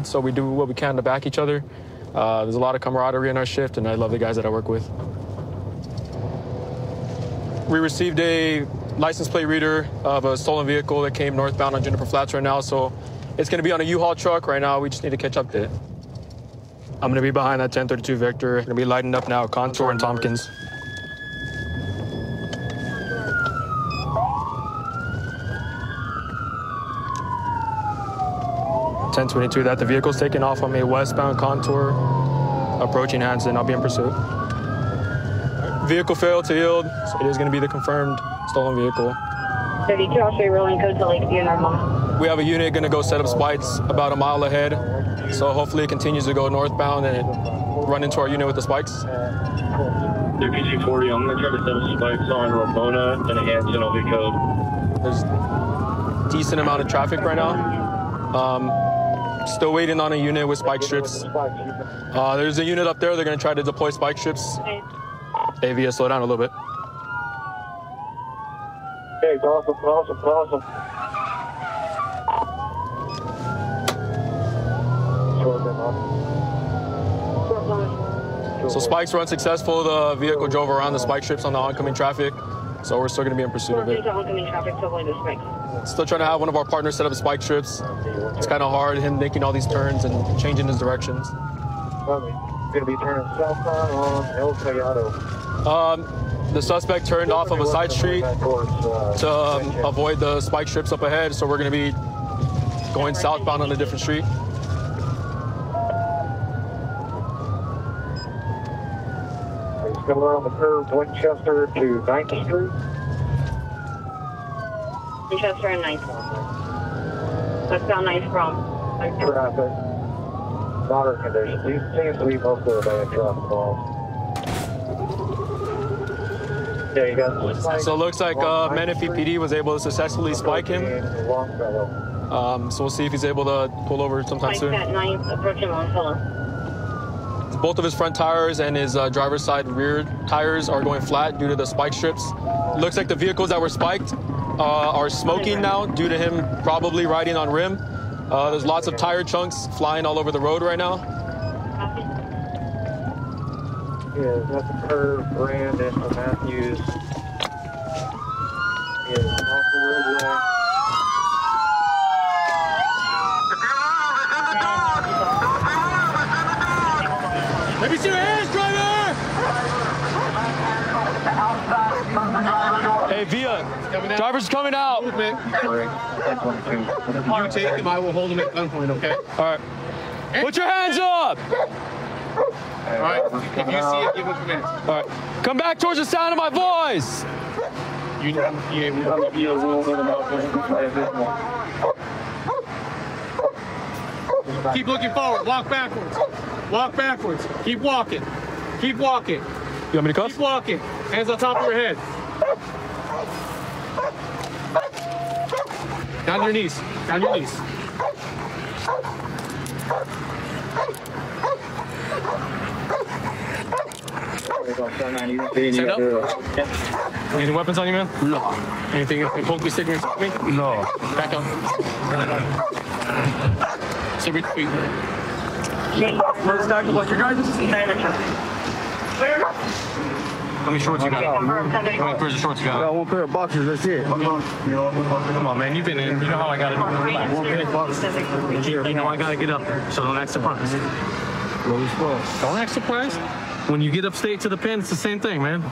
So we do what we can to back each other. There's a lot of camaraderie in our shift, and I love the guys that I work with. We received a license plate reader of a stolen vehicle that came northbound on Juniper Flats right now, so it's going to be on a U-Haul truck right now. We just need to catch up to it. I'm going to be behind that 1032 Vector. Going to be lighting up now, Contour and Tompkins. (1022) that the vehicle's taking off on a westbound Contour, approaching Hanson. I'll be in pursuit. Vehicle failed to yield, so it is going to be the confirmed stolen vehicle. 32, I'll show you rolling code to Lakeview normal. We have a unit going to go set up spikes about a mile ahead, so hopefully it continues to go northbound and run into our unit with the spikes. PG-40, I'm going to try to set up spikes on Ramona and Hanson over code. There's a decent amount of traffic right now. Still waiting on a unit with spike strips. There's a unit up there. They're going to try to deploy spike strips. AVS, slow down a little bit. Okay, awesome. So spikes were unsuccessful. The vehicle drove around the spike strips on the oncoming traffic. So we're still going to be in pursuit of it. Oncoming traffic to avoid the spikes. Still trying to have one of our partners set up spike strips. It's kind of hard, him making all these turns and changing his directions. Going to be turning southbound on El Callado. The suspect turned off of a side street to avoid the spike strips up ahead, so we're going to be going southbound on a different street. He's coming around the curve, Winchester to 9th Street. Winchester and 9th. Westbound 9th from. Traffic. Moderate conditions. These seems to be most of the bad traffic calls. Yeah, you got so it looks like Menifee PD was able to successfully spike him. So we'll see if he's able to pull over sometime soon. At 9th, approaching Longfellow. Both of his front tires and his driver's side rear tires are going flat due to the spike strips. Looks like the vehicles that were spiked are smoking now due to him probably riding on rim. There's lots of tire chunks flying all over the road right now. Yeah, that's a curve, Brandon from Matthews. Yeah, off the roadway. Let me see your hands, driver! Hey, Via, driver's coming out. You take him, I will hold him at gunpoint, okay? All right. Put your hands up! All right, if you see it, give him commands. All right. Come back towards the sound of my voice! You know, Keep looking forward, walk backwards. Walk backwards, keep walking. Keep walking. You want me to cuff? Keep walking, hands on top of your head. Down your knees, down your knees. Stand up. Any weapons on you, man? No. Anything, any poke stick or something? No. Back up. So retreat. First doctor, what's your driver's How many shorts you got? How many pairs of shorts you got? I got one pair of boxers, that's it. Come on, man. You've been in. You know how I got to do it. Relax. You know I got to get up there, so don't act surprised. Don't act surprised. When you get upstate to the pen, it's the same thing, man.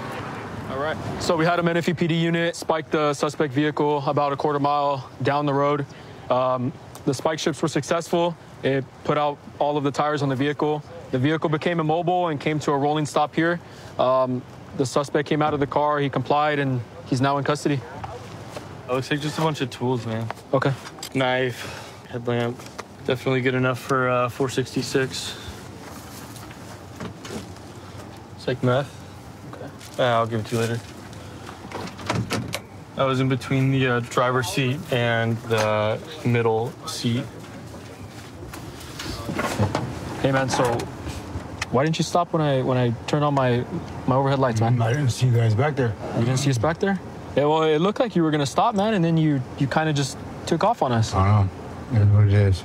All right. So we had a Menifee PD unit spike the suspect vehicle about a quarter mile down the road. The spike strips were successful. It put out all of the tires on the vehicle. The vehicle became immobile and came to a rolling stop here. The suspect came out of the car, he complied, and he's now in custody. It looks like just a bunch of tools, man. Okay. Knife, headlamp. Definitely good enough for 466. It's like meth. Okay. I'll give it to you later. I was in between the driver's seat and the middle seat. Hey, man, so why didn't you stop when I turned on my overhead lights, man? I didn't see you guys back there. You didn't see us back there? Yeah, well, it looked like you were going to stop, man, and then you kind of just took off on us. I don't know. It is what it is.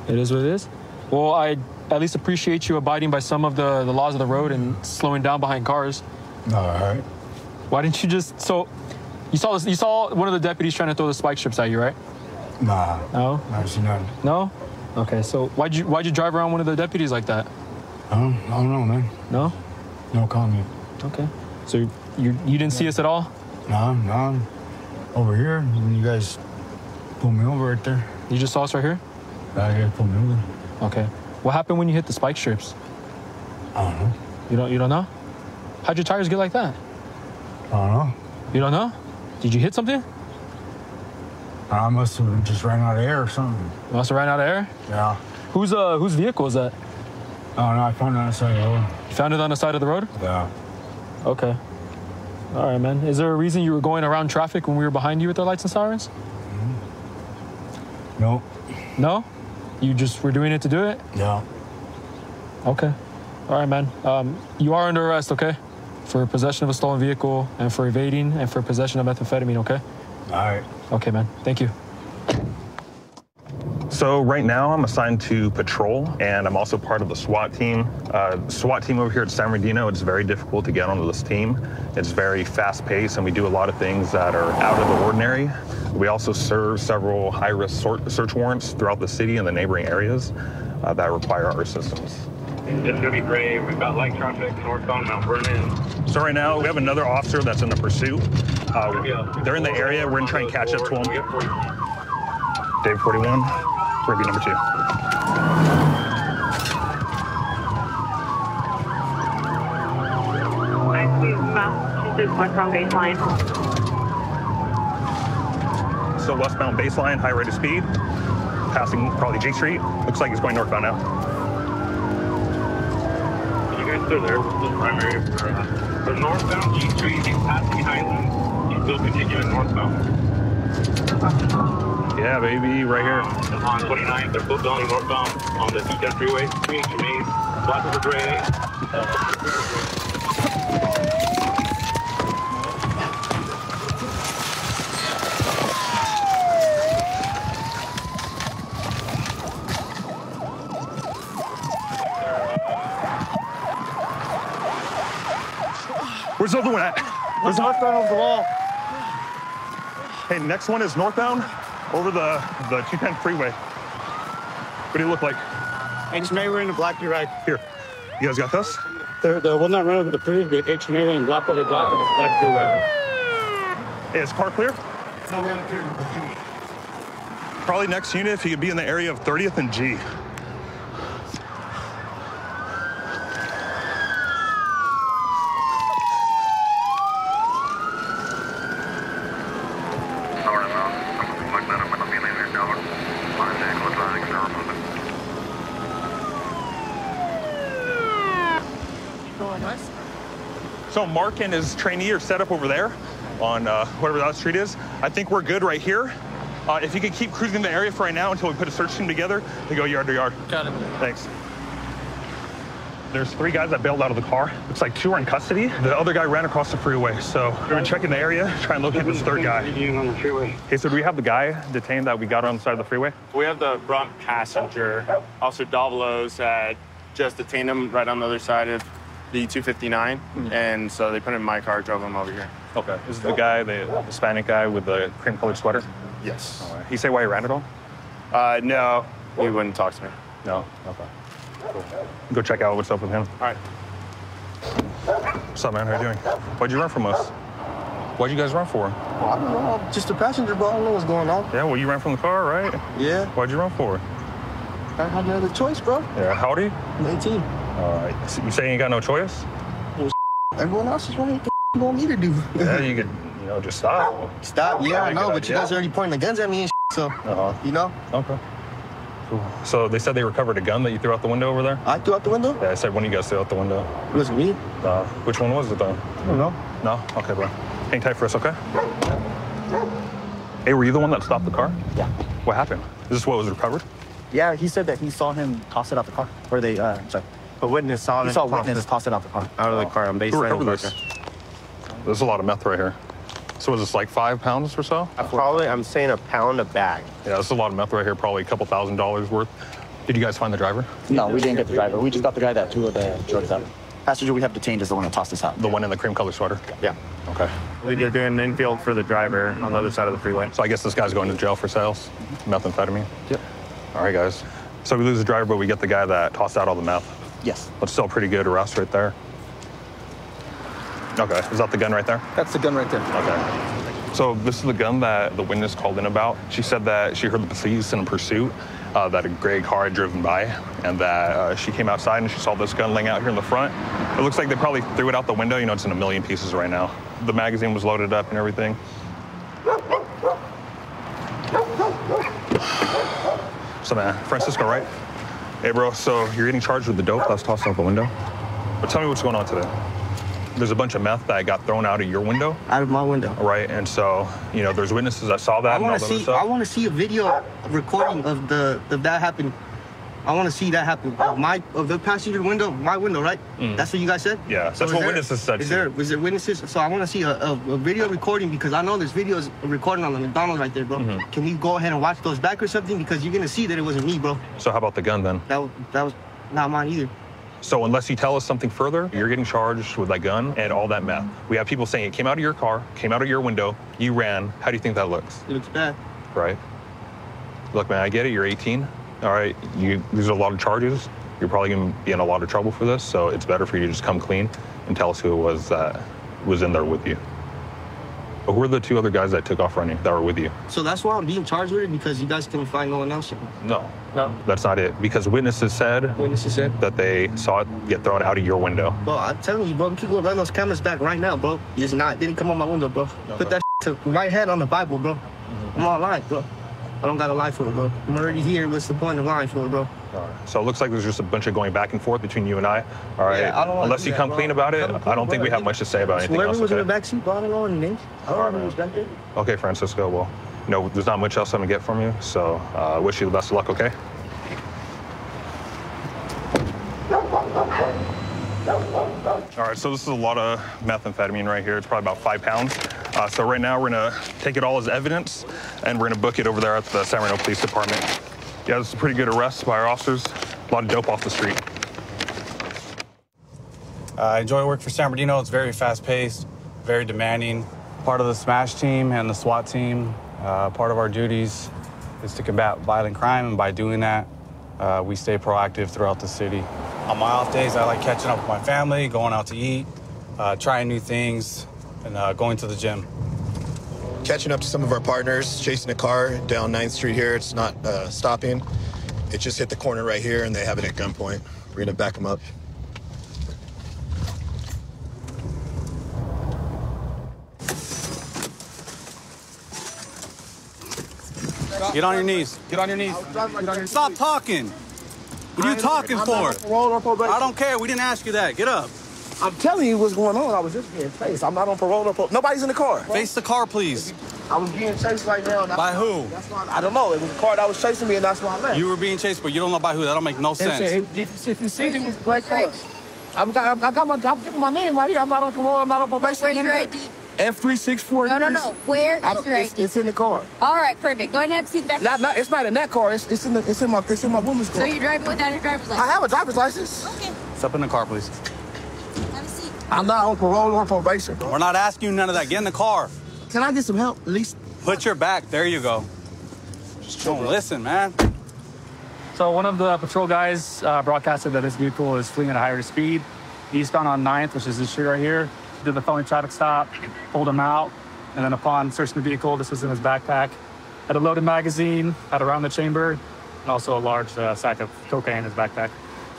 It is what it is? Well, I at least appreciate you abiding by some of the laws of the road and slowing down behind cars. All right. Why didn't you just, so you saw one of the deputies trying to throw the spike strips at you, right? Nah. No? I see nothing. No? Okay, so why'd you drive around one of the deputies like that? I don't know, man. No? No comment. Okay. So you didn't see us at all? Nah. Over here, when you guys pulled me over right there. You just saw us right here? You guys pulled me over. Okay. What happened when you hit the spike strips? I don't know. You don't know? How'd your tires get like that? I don't know. You don't know? Did you hit something? I must have just ran out of air or something. You must have ran out of air? Yeah. Whose vehicle is that? I don't know. I found it on the side of the road. You found it on the side of the road? Yeah. Okay. All right, man. Is there a reason you were going around traffic when we were behind you with the lights and sirens? Nope. No? You just were doing it to do it? Yeah. Okay. All right, man. You are under arrest, okay? For possession of a stolen vehicle and for evading and for possession of methamphetamine, okay? All right. Okay, man. Thank you. So right now I'm assigned to patrol, and I'm also part of the SWAT team. SWAT team over here at San Bernardino, it's very difficult to get onto this team. It's very fast paced, and we do a lot of things that are out of the ordinary. We also serve several high-risk search warrants throughout the city and the neighboring areas that require our assistance. It's gonna be great. We've got light traffic northbound Mount Vernon. So right now we have another officer that's in the pursuit. They're in the area. We're gonna try and catch up to them. Dave 41, review number 2. Massachusetts westbound baseline. So westbound baseline, high rate of speed, passing probably G Street. Looks like he's going northbound now. You guys still there? This is primary for northbound G Street. He's passing Highland. He's still continuing northbound. Yeah, baby, right here. On 29, they're both going northbound on the D10 freeway. Green Tremaine, Black River Gray. Where's the other one at? Where's northbound over the wall? Hey, next one is northbound over the 210 freeway. What do you look like? HMA, we're in the Black Direct. Here, you guys got this? The one that ran over the bridge, the HMA and Black Direct. Hey, is car clear? Probably next unit if you could be in the area of 30th and G. So Mark and his trainee are set up over there on whatever that street is. I think we're good right here. If you could keep cruising the area for right now until we put a search team together to go yard to yard. Got it. Thanks. There's 3 guys that bailed out of the car. Looks like 2 are in custody. The other guy ran across the freeway. So we're gonna check in the area, try and locate this 3rd guy. On the freeway. Hey, so do we have the guy detained that we got on the side of the freeway? We have the front passenger. Officer Davalos had just detained him right on the other side of the 259, and so they put him in my car, drove him over here. Okay. This is the guy, the Hispanic guy with the cream-colored sweater? Yes. All right. He say why he ran at all? No, he wouldn't talk to me. No? Okay. Cool. Go check out what's up with him. All right. What's up, man? How you doing? Why'd you run from us? Why'd you guys run for? Well, I don't know. I'm just a passenger, bro. I don't know what's going on. Yeah, well, you ran from the car, right? Yeah. Why'd you run for? I had no other choice, bro. Yeah, how old are you? 19. All right. So you say you ain't got no choice? Everyone else is running. What the want me to do? Yeah, you could, just stop. Stop. Yeah, I know, but you guys are already pointing the guns at me and so, you know? Okay. Cool. So they said they recovered a gun that you threw out the window over there? I threw out the window? Yeah, I said one of you guys threw out the window. It was me. Which one was it, though? I don't know. No? Okay, bro. Hang tight for us, okay? Hey, were you the one that stopped the car? Yeah. What happened? Is this what was recovered? Yeah, he said that he saw him toss it out the car. Or they, sorry. A witness saw him. He saw a witness toss it out the car. Out of the car on Who recovered this? There's a lot of meth right here. So was this like 5 pounds or so? I'm saying a pound a bag. Yeah, this is a lot of meth right here, probably a couple $1,000s worth. Did you guys find the driver? No, we didn't get the driver. We just got the guy that threw the drugs out. Passenger we have detained is the one that tossed us out. The one in the cream color sweater? Yeah. Okay. They're doing infield for the driver on the other side of the freeway. So I guess this guy's going to jail for sales? Methamphetamine? Yep. All right, guys. So we lose the driver, but we get the guy that tossed out all the meth. Yes. But still a pretty good arrest right there. Okay, is that the gun right there? That's the gun right there. Okay. So this is the gun that the witness called in about. She said that she heard the police in pursuit, that a gray car had driven by, and that she came outside and she saw this gun laying out here in the front. It looks like they probably threw it out the window. You know, it's in a million pieces right now. The magazine was loaded up and everything. So man, Francisco, right? Hey bro, so you're getting charged with the dope that's tossed out the window? But tell me what's going on today. There's a bunch of meth that got thrown out of your window. Out of my window. Right, and so, you know, there's witnesses that saw that. I want to see a video recording of that happen. I want to see that happen. Of the passenger window, my window, right? That's what you guys said? Yeah, that's what witnesses said. Is there witnesses? So I want to see a video recording because I know there's videos recording on the McDonald's right there, bro. Can you go ahead and watch those back or something? Because you're going to see that it wasn't me, bro. So how about the gun then? That was not mine either. So unless you tell us something further, you're getting charged with that gun and all that meth. We have people saying it came out of your car, came out of your window, you ran. How do you think that looks? It looks bad. Right. Look, man, I get it. You're 18. All right. These are a lot of charges. You're probably going to be in a lot of trouble for this. So it's better for you to just come clean and tell us who it was that was in there with you. But who are the two other guys that took off running that were with you? So that's why I'm being charged with it because you guys couldn't find no one else? No, that's not it. Because witnesses said that they saw it get thrown out of your window. Bro, I'm telling you, bro, people run those cameras back right now, bro. Didn't come on my window, bro. Okay. Put that to right hand on the Bible, bro. I'm all lying, bro. I don't got a lie for it, bro. I'm already here. What's the point of lying for it, bro? All right. So it looks like there's just a bunch of going back and forth between you and I. All right. Yeah, unless you come clean about it, I don't think we have much to say about anything else. Whoever was in the backseat, bro, I don't know any names. I don't know who was back there. Okay, Francisco. Well, you know, there's not much else I'm gonna get from you. So I wish you the best of luck, okay? All right, so this is a lot of methamphetamine right here. It's probably about 5 pounds. So right now we're gonna take it all as evidence and we're gonna book it over there at the San Marino Police Department. Yeah, this is a pretty good arrest by our officers. A lot of dope off the street. I enjoy work for San Bernardino. It's very fast-paced, very demanding. Part of the SMASH team and the SWAT team, part of our duties is to combat violent crime, and by doing that, we stay proactive throughout the city. On my off days, I like catching up with my family, going out to eat, trying new things, and going to the gym. Catching up to some of our partners, chasing a car down 9th Street here. It's not stopping. It just hit the corner right here, and they have it at gunpoint. We're gonna back them up. Get on your knees. Get on your knees. Stop talking. What are you talking for? I don't care. We didn't ask you that. Get up. I'm telling you what's going on. I was just being chased. I'm not on parole or probation. Nobody's in the car. Face the car, please. I was being chased right now. By who? That's why, I don't know. It was a car that was chasing me, and that's why I left. You were being chased, but you don't know by who. That don't make no sense. If you see me, black car. I got my name right here. I'm not on parole. I'm not on probation. Where's your ID? F364. No. Where is your ID? It's in the car. All right, perfect. Go ahead and have a seat back. It's not in that car. It's in my woman's car. So you're driving without your driver's license? I have a driver's license. Okay. Step in the car, please. Have a seat. I'm not on parole or probation. We're not asking you none of that. Get in the car. Can I get some help, at least? Put your back. There you go. Just don't listen, man. So one of the patrol guys broadcasted that this vehicle is fleeing at a higher speed. Eastbound on 9th, which is this street right here. Did the felony traffic stop, pulled him out, and then upon searching the vehicle, this was in his backpack. Had a loaded magazine, had a round the chamber, and also a large sack of cocaine in his backpack.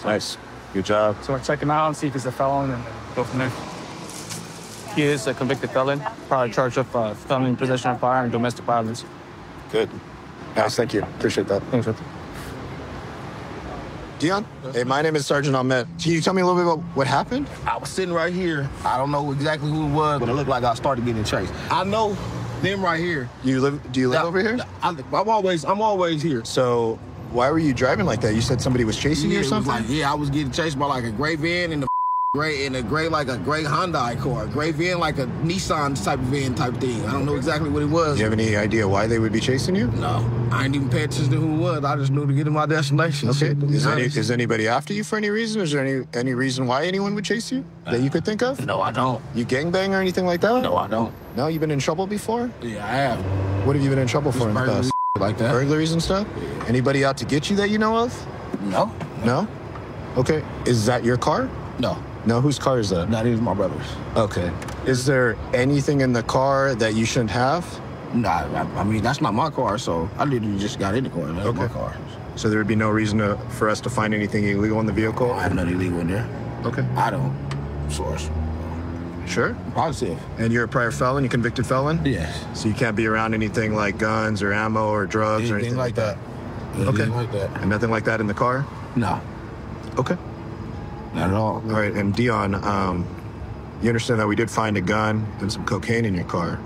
Nice. Good job. So we'll check him out and see if he's a felon and then go from there. He is a convicted felon, probably charged of felony in possession of fire and domestic violence. Good. Nice, thank you. Appreciate that. Thanks, sir. Dion? Hey, my name is Sergeant Ahmed. Can you tell me a little bit about what happened? I was sitting right here. I don't know exactly who it was, but it looked like I started getting chased. I know them right here. Do you live over here? I'm always here. So why were you driving like that? You said somebody was chasing you or something? I was getting chased by like a gray van in the gray, and a gray like a gray Hyundai car, a gray van like a Nissan type of van type thing. I don't know exactly what it was. Do you have any idea why they would be chasing you? No, I ain't even pay attention to who it was. I just knew to get to my destination. Okay. Is anybody after you for any reason? Is there any reason why anyone would chase you that you could think of? No, I don't. You gangbang or anything like that? No, I don't. No, you've been in trouble before? Yeah, I have. What have you been in trouble for in the past? Like that. Burglaries and stuff? Yeah. Anybody out to get you that you know of? No. No? Okay. Is that your car? No. No, whose car is that? That is my brother's. Okay. Is there anything in the car that you shouldn't have? Nah, I mean, that's not my car, so I literally just got in the car. That's my car. So there would be no reason for us to find anything illegal in the vehicle? I have nothing illegal in there. Okay. I don't. Source. Sure? Positive. And you're a prior felon? You convicted felon? Yes. So you can't be around anything like guns or ammo or drugs or anything like that? Anything like that. And nothing like that in the car? No. Okay. Not at all. All right, and Dion, you understand that we did find a gun and some cocaine in your car?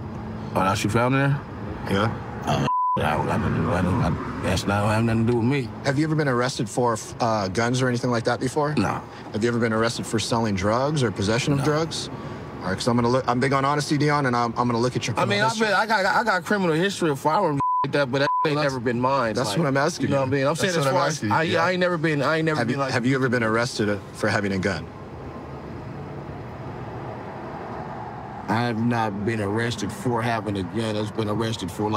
Oh, that's you found in there? Yeah. That's not have nothing to do with me. Have you ever been arrested for guns or anything like that before? No. Have you ever been arrested for selling drugs or possession of drugs? All right, because I'm big on honesty, Dion, and I'm gonna look at your criminal history. I got criminal history of firearms like that, but that ain't never been mine. That's what I'm asking you. You know what I mean? I'm saying as far as I ain't never been. Have you ever been arrested for having a gun? I have not been arrested for having a gun. I've been arrested for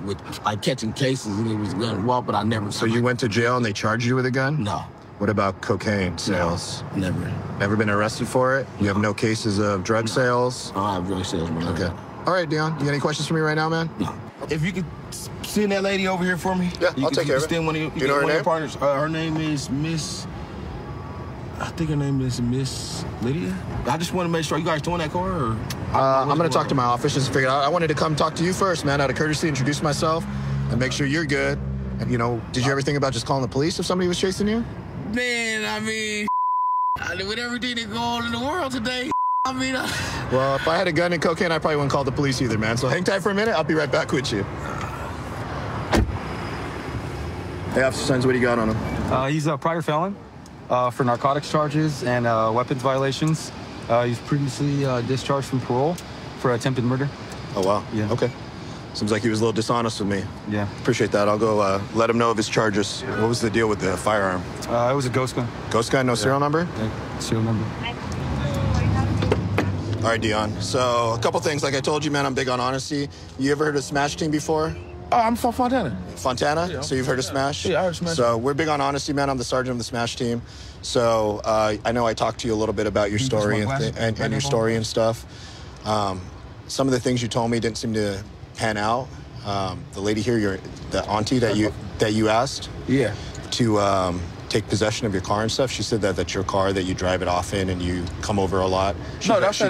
with catching cases and it was gun involved, but I never. So you went to jail and they charged you with a gun? No. What about cocaine sales? No, never. Never been arrested for it? You have no cases of drug sales? I have drug sales, man. Okay. All right, Dion. You got any questions for me right now, man? No. If you could send that lady over here for me. Yeah, I'll take care of it. You know her name? Partners. Her name is Miss. I think her name is Miss Lydia. I just want to make sure you guys doing that car, or I'm going to talk to my office just to figure it out. I wanted to come talk to you first, man, out of courtesy, introduce myself, and make sure you're good. And, did you ever think about just calling the police if somebody was chasing you? Man, I mean, with everything that's going on in the world today, Well, if I had a gun and cocaine, I probably wouldn't call the police either, man. So hang tight for a minute. I'll be right back with you. Hey, Officer Sons, what do you got on him? He's a prior felon for narcotics charges and weapons violations. He's previously discharged from parole for attempted murder. Oh, wow. Yeah. Okay. Seems like he was a little dishonest with me. Yeah. Appreciate that. I'll go let him know of his charges. What was the deal with the firearm? It was a ghost gun. Ghost gun, no serial number? Yeah, serial number. All right, Dion. So a couple things. Like I told you, man, I'm big on honesty. You ever heard of Smash Team before? Oh, I'm from Fontana. Fontana? Yeah, so you've heard of Smash? Yeah, I heard of Smash. So we're big on honesty, man. I'm the sergeant of the Smash Team. So I know I talked to you a little bit about your story and your story and stuff. Some of the things you told me didn't seem to pan out. The lady here, the auntie that you asked, yeah, to take possession of your car and stuff. She said that's your car, that you drive it often and you come over a lot. She does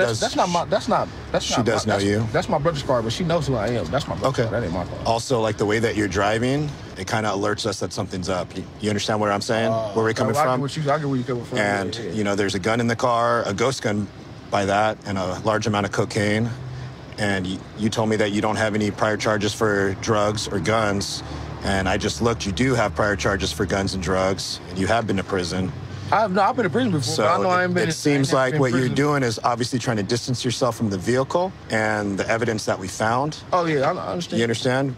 know you. That's my brother's car, but she knows who I am. That's my brother's car. That ain't my car. Also, like the way that you're driving, it kind of alerts us that something's up. You understand what I'm saying? Where we're coming from? I get where you're coming from. And there's a gun in the car, a ghost gun by that, and a large amount of cocaine. And you told me that you don't have any prior charges for drugs or guns. And I just looked, you do have prior charges for guns and drugs, and you have been to prison. I've been to prison before, so but I know I ain't been. It seems like what you're doing is obviously trying to distance yourself from the vehicle and the evidence that we found. Oh, yeah, I understand. You understand?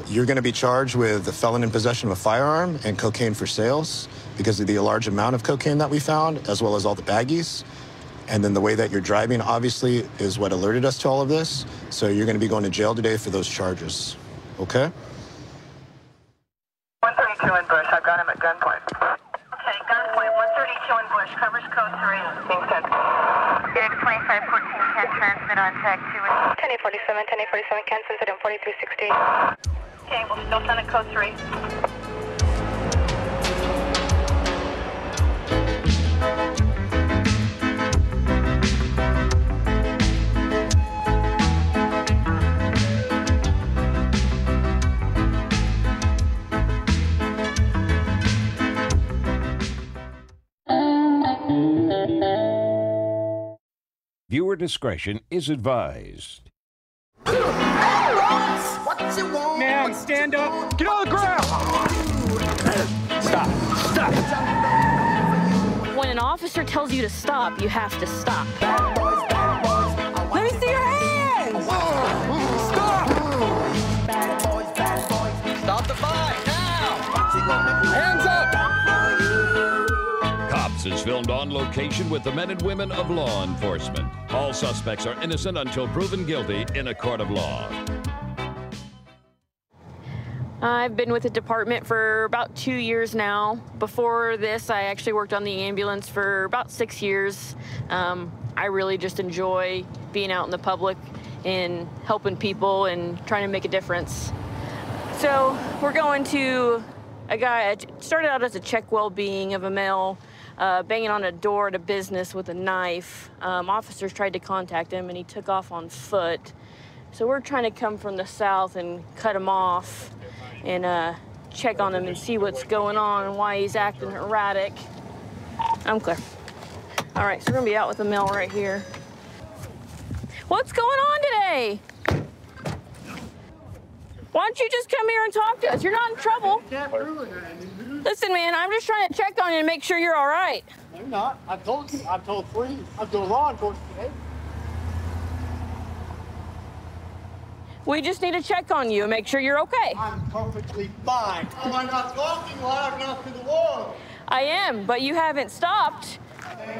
You're going to be charged with a felon in possession of a firearm and cocaine for sales because of the large amount of cocaine that we found, as well as all the baggies. And then the way that you're driving, obviously, is what alerted us to all of this. So you're going to be going to jail today for those charges. Okay? 132 in Bush. I've got him at gunpoint. Okay, gunpoint. 132 in Bush. Covers code 3. Being sent. Unit 2514 can transmit on tag 2. 1047, 1047 can send it in 4360. Okay, we'll still send it code 3. Viewer discretion is advised. Man, stand up. Get on the ground. Stop. When an officer officer tells you to stop, you have to stop. Let me see your hands! Stop! Stop the fight, now! Hands up! Cops is filmed on location with the men and women of law enforcement. All suspects are innocent until proven guilty in a court of law. I've been with the department for about 2 years now. Before this, I actually worked on the ambulance for about 6 years. I really just enjoy being out in the public and helping people and trying to make a difference. So we're going to a guy, started out as a check well-being of a male, banging on a door at a business with a knife. Officers tried to contact him and he took off on foot. So we're trying to come from the south and cut him off and check on him and see what's going on and why he's acting erratic. I'm clear. All right, so we're gonna be out with the male right here. What's going on today? Why don't you just come here and talk to us? You're not in trouble. Listen, man, I'm just trying to check on you and make sure you're all right. No, you're not. I've told you. I've told three. I've told law enforcement today. We just need to check on you and make sure you're okay. I'm perfectly fine. Am I not talking loud enough to the world? I am, but you haven't stopped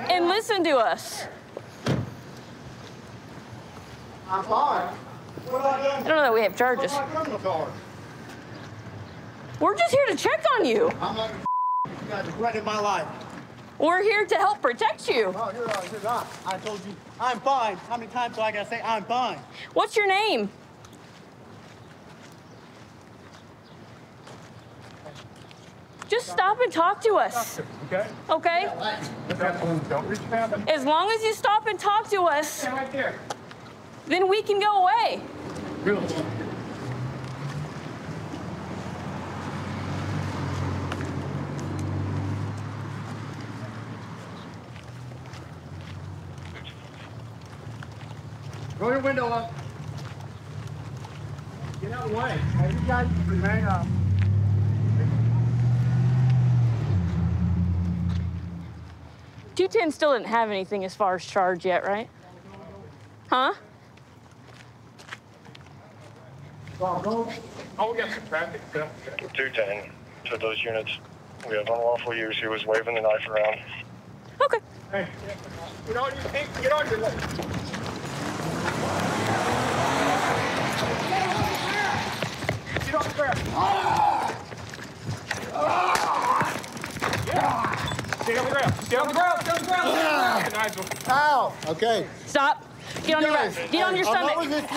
and listened to us. I'm fine. What have I done? I don't know that we have charges. What's my criminal card? We're just here to check on you. I'm not you guys are threatening my life. We're here to help protect you. No, you're not. I told you I'm fine. How many times do I gotta say I'm fine? What's your name? Just stop and talk to us. Okay? Okay? Don't reach down. As long as you stop and talk to us, Right there. then we can go away. Really? Roll your window up. Get out of the way. Hey, you guys remain up. $210 still didn't have anything as far as charge yet, right? Huh? Oh, we got some traffic. 210 to those units. We have unlawful use. He was waving the knife around. Okay. Hey, get on your feet. Get on your legs. Get on the ground. Stay on the ground. Stay on the ground. Stay on the ground. Nigel. Ow. Okay. Stop. Get on your back. Get on your stomach.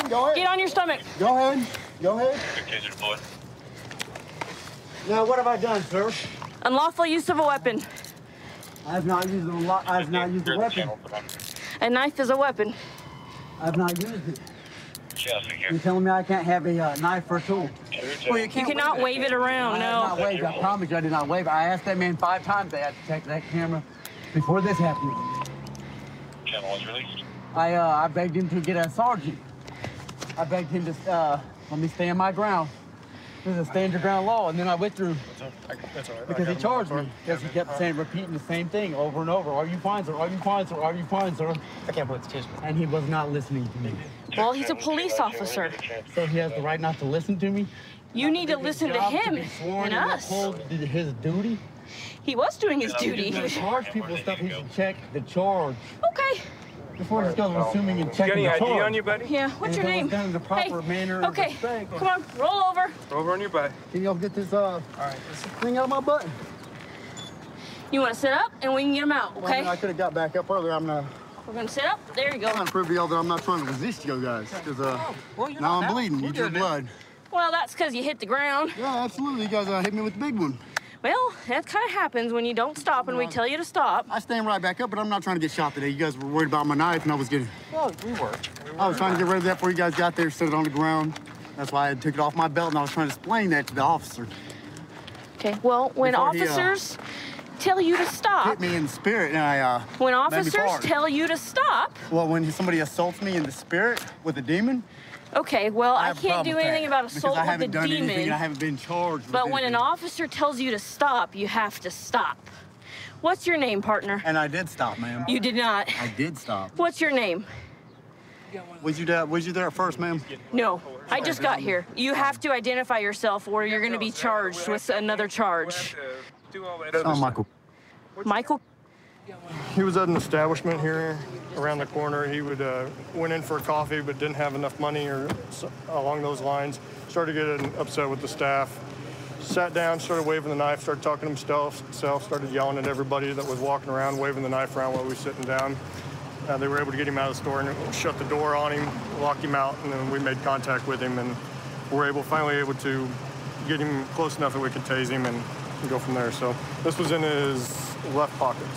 Go ahead. Get on your stomach. Go ahead. Go ahead. Now, what have I done, sir? Unlawful use of a weapon. I have not used a weapon. A knife is a weapon. I have not used it. You're telling me I can't have a knife or a tool? Well, you cannot wave it around, I have not waved. I promise you I did not wave. I asked that man 5 times. They had to check that camera before this happened. Channel was released. I begged him to get a sergeant. I begged him to let me stand my ground. This is a stand your ground law, and then I withdrew. That's all right. Because he charged me. Because he kept saying, repeating the same thing over and over. Are you fine, sir? Are you fine, sir? Are you fine, sir? I can't believe it's And he was not listening to me. Well, he's a police officer. So he has the right not to listen to me? You need to listen to him and us. His duty? He was doing his duty. He charge people stuff. He should check the charge. Okay. Before just goes assuming and checking the charge. You got any ID on you, buddy? Yeah. What's your name? Done in the proper manner and Okay. respect. Come on. Roll over. Over on your butt. Can y'all get this thing out of my butt? You want to sit up and we can get him out, Well, I okay? mean, I could have got back up earlier. We're going to sit up. There you go. I'm gonna prove to y'all that I'm not trying to resist you guys. Because now I'm bleeding. You drew blood. Well, that's because you hit the ground. Yeah, absolutely. You guys hit me with the big one. Well, that kind of happens when you don't stop and we tell you to stop. I stand right back up, but I'm not trying to get shot today. You guys were worried about my knife, and I was getting... Well, we were. I was trying to get rid of that before you guys got there, set it on the ground. That's why I took it off my belt, and I was trying to explain that to the officer. Okay, well, when Before he, officers tell you to stop... Hit me in the spirit, and when made me officers fart. tell you to stop... Well, when somebody assaults me in the spirit with a demon... Okay, well, I have a can't problem do with anything that, about assault because I with haven't the done demon. anything, and I haven't been charged with But when an anything. officer tells you to stop, you have to stop. What's your name, partner? And I did stop, ma'am. You did not. I did stop. What's your name? Was you there at first, ma'am? No, I just got here. You have to identify yourself or you're going to be charged with another charge. Oh, Michael. Michael? He was at an establishment here around the corner. He went in for a coffee but didn't have enough money or along those lines. Started getting upset with the staff. Sat down, started waving the knife, started talking to himself, started yelling at everybody that was walking around, waving the knife around while we were sitting down. They were able to get him out of the store and shut the door on him, lock him out, and then we made contact with him and were finally able to get him close enough that we could tase him and go from there. So this was in his left pocket.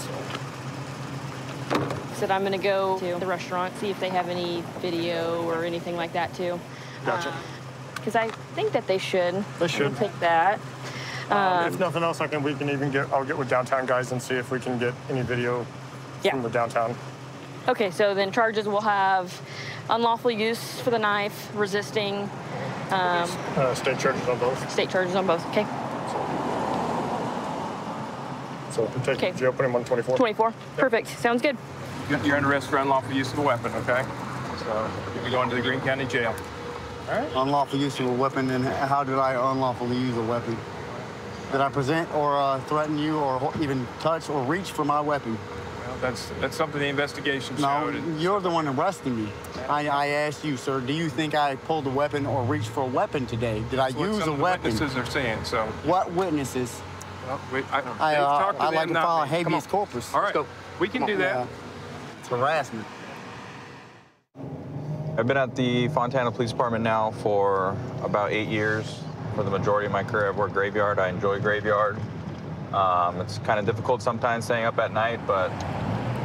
Said I'm gonna go to the restaurant, see if they have any video or anything like that too. Gotcha. Because I think that they should. They should. We'll take that. If nothing else, I'll get with downtown guys and see if we can get any video from the downtown. Okay, so then charges will have unlawful use for the knife, resisting. State charges on both. State charges on both, okay. So we'll take him to jail, put him on 24. 24, perfect, sounds good. You're under arrest for unlawful use of a weapon, okay? So you'll be going to the Greene County Jail. All right? Unlawful use of a weapon, and how did I unlawfully use a weapon? Did I present or threaten you or even touch or reach for my weapon? Well, that's something the investigation showed. No, you're the one arresting me. I asked you, sir, do you think I pulled a weapon or reached for a weapon today? Did I use a weapon? Witnesses are saying, so. What witnesses? Well, I'd like to file a habeas corpus. All right, we can do that. It's harassment. I've been at the Fontana Police Department now for about 8 years. For the majority of my career, I've worked graveyard. I enjoy graveyard. It's kind of difficult sometimes staying up at night, but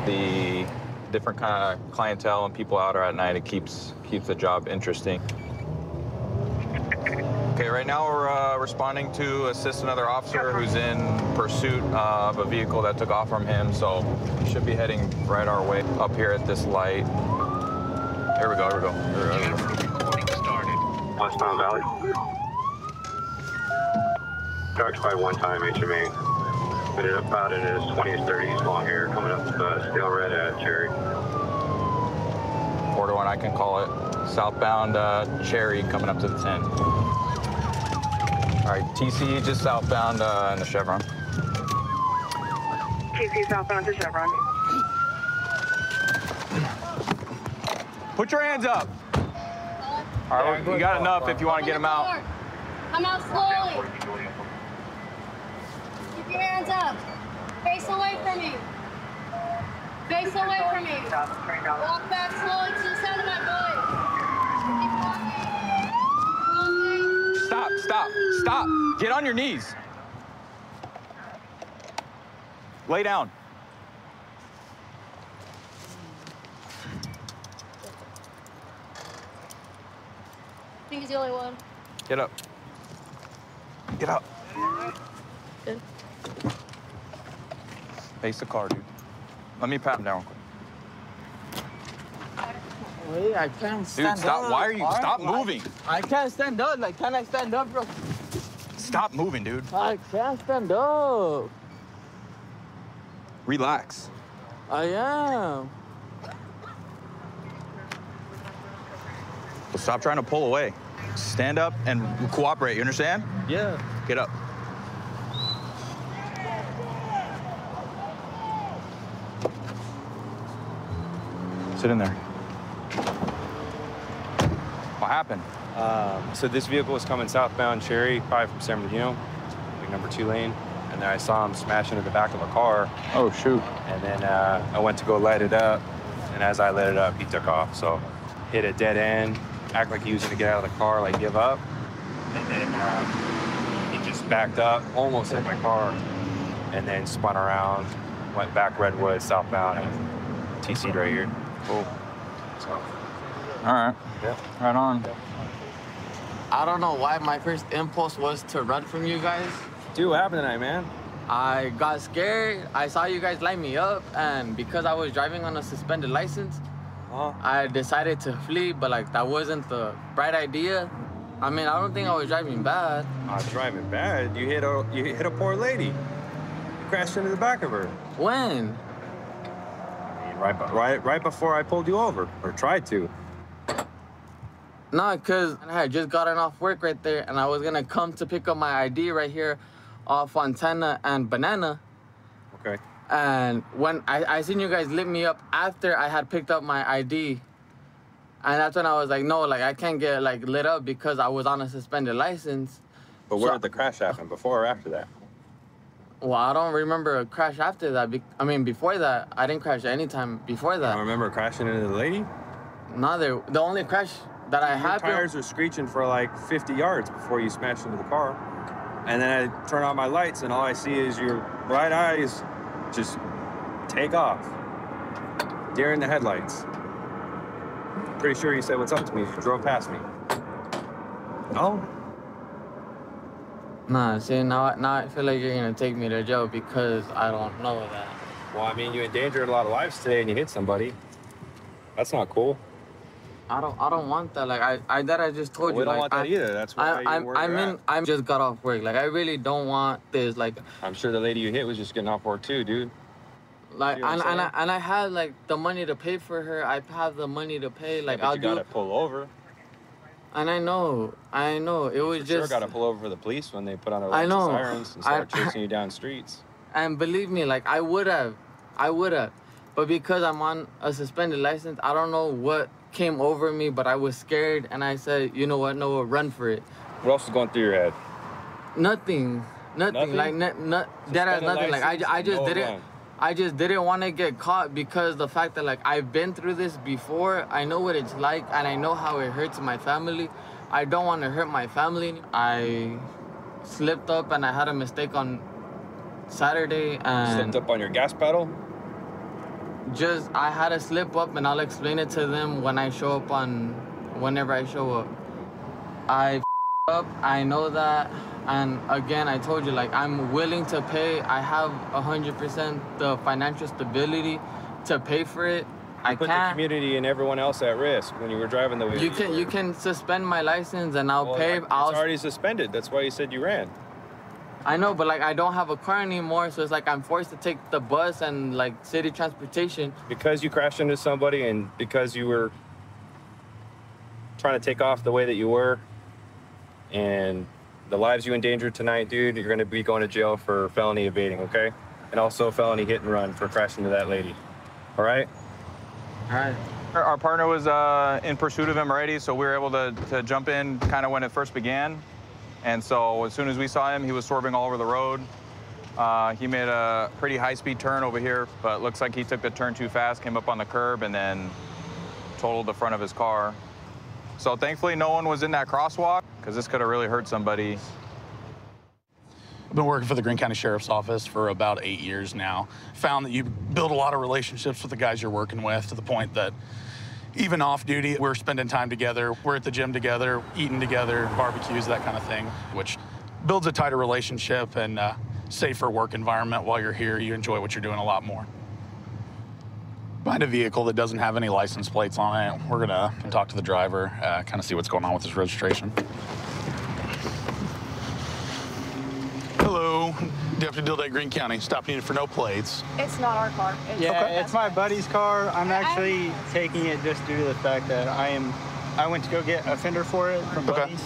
the different kind of clientele and people out at night, it keeps the job interesting. Okay, right now we're responding to assist another officer who's in pursuit of a vehicle that took off from him, so we should be heading right our way up here at this light. Here we go. Westbound Valley. Charged by one-time HMA. Put it about in his 20s, 30s, long hair, coming up stale red at Cherry. 4-1, I can call it. Southbound Cherry coming up to the 10. All right, TC just southbound in the Chevron. TC southbound to Chevron. Put your hands up. All right, you got enough if you want to get them out. Come out slowly. Keep your hands up. Face away from me. Face away from me. Walk back slowly to the sound of my voice. Stop. Get on your knees. Lay down. I think he's the only one. Get up. Good. Face the car, dude. Let me pat him down real quick. Wait, I can't stand up. Dude, stop. Why are you? Stop moving. I can't stand up. Like, can I stand up, bro? Stop moving, dude. I can't stand up. Relax. I am. Well, stop trying to pull away. Stand up and cooperate, you understand? Yeah. Get up. Sit in there. What happened? So this vehicle was coming southbound Cherry, probably from San Bernardino, like number 2 lane. And then I saw him smash into the back of a car. Oh, shoot. And then I went to go light it up. And as I lit it up, he took off. So hit a dead end, act like he was gonna get out of the car, like give up. And then he just backed up, almost hit my car. And then spun around, went back Redwood, southbound, and TC'd right here. Cool. So. All right. Yeah. Right on. I don't know why my first impulse was to run from you guys. Dude, what happened tonight, man? I got scared. I saw you guys light me up, and because I was driving on a suspended license, I decided to flee, but like that wasn't the right idea. I mean, I don't think I was driving bad. Driving bad? You hit a poor lady. crashed into the back of her. When? Right before I pulled you over, or tried to. No, because I had just gotten off work right there, and I was going to come to pick up my ID right here off Fontana and Banana. Okay. And when I seen you guys lit me up after I had picked up my ID, and that's when I was like, no, like, I can't get, like, lit up because I was on a suspended license. But where did the crash happen, before or after that? Well, I don't remember a crash after that. I mean, before that, I didn't crash any time before that. You don't remember crashing into the lady? No, the only crash that I had. Your tires were screeching for like 50 yards before you smashed into the car. And then I turn on my lights and all I see is your bright eyes just take off. Deer in the headlights. Pretty sure you said what's up to me. You drove past me. No? Nah, see, now I feel like you're gonna take me to jail because I don't know that. Well, I mean, you endangered a lot of lives today and you hit somebody. That's not cool. I don't want that. Like I just told you. We don't like, want that either. That's why I just got off work. Like I really don't want this. Like I'm sure the lady you hit was just getting off work too, dude. Like and I had like the money to pay for her. I have the money to pay. Like yeah, but I'll you gotta pull over. And I know. It was Sure gotta pull over for the police when they put on their I know. sirens and start chasing you down streets. And believe me, like I would have, but because I'm on a suspended license, I don't know what came over me, but I was scared, and I said, you know what, Noah, run for it. What else is going through your head? Nothing. Like that has nothing. Like I just didn't. I just didn't want to get caught because the fact that like I've been through this before. I know what it's like, and I know how it hurts my family. I don't want to hurt my family. I slipped up, and I had a mistake on Saturday, and slipped up on your gas pedal. I had a slip up, and I'll explain it to them when I show up whenever I show up. I up, I know that, and again, I told you, like, I'm willing to pay. I have 100% the financial stability to pay for it. I put the community and everyone else at risk when you were driving the vehicle. You can suspend my license, and I'll pay. It's already suspended. That's why you said you ran. I know, but like I don't have a car anymore, so it's like I'm forced to take the bus and like city transportation. Because you crashed into somebody and because you were trying to take off the way that you were, and the lives you endangered tonight, dude, you're gonna be going to jail for felony evading, okay? And also felony hit and run for crashing into that lady. All right? All right. Our partner was in pursuit of him already, so we were able to jump in kind of when it first began. And so as soon as we saw him, he was swerving all over the road. He made a pretty high-speed turn over here, but looks like he took the turn too fast, came up on the curb, and then totaled the front of his car. So thankfully, no one was in that crosswalk, because this could have really hurt somebody. I've been working for the Greene County Sheriff's Office for about 8 years now. Found that you build a lot of relationships with the guys you're working with, to the point that even off duty, we're spending time together. We're at the gym together, eating together, barbecues, that kind of thing, which builds a tighter relationship and safer work environment. While you're here, you enjoy what you're doing a lot more. Find a vehicle that doesn't have any license plates on it. We're gonna talk to the driver, kind of see what's going on with his registration. Hello, Deputy Dildade, Greene County. Stopping you for no plates. It's not our car. It's my buddy's car. I'm actually taking it just due to the fact that I went to go get a fender for it from Buddy's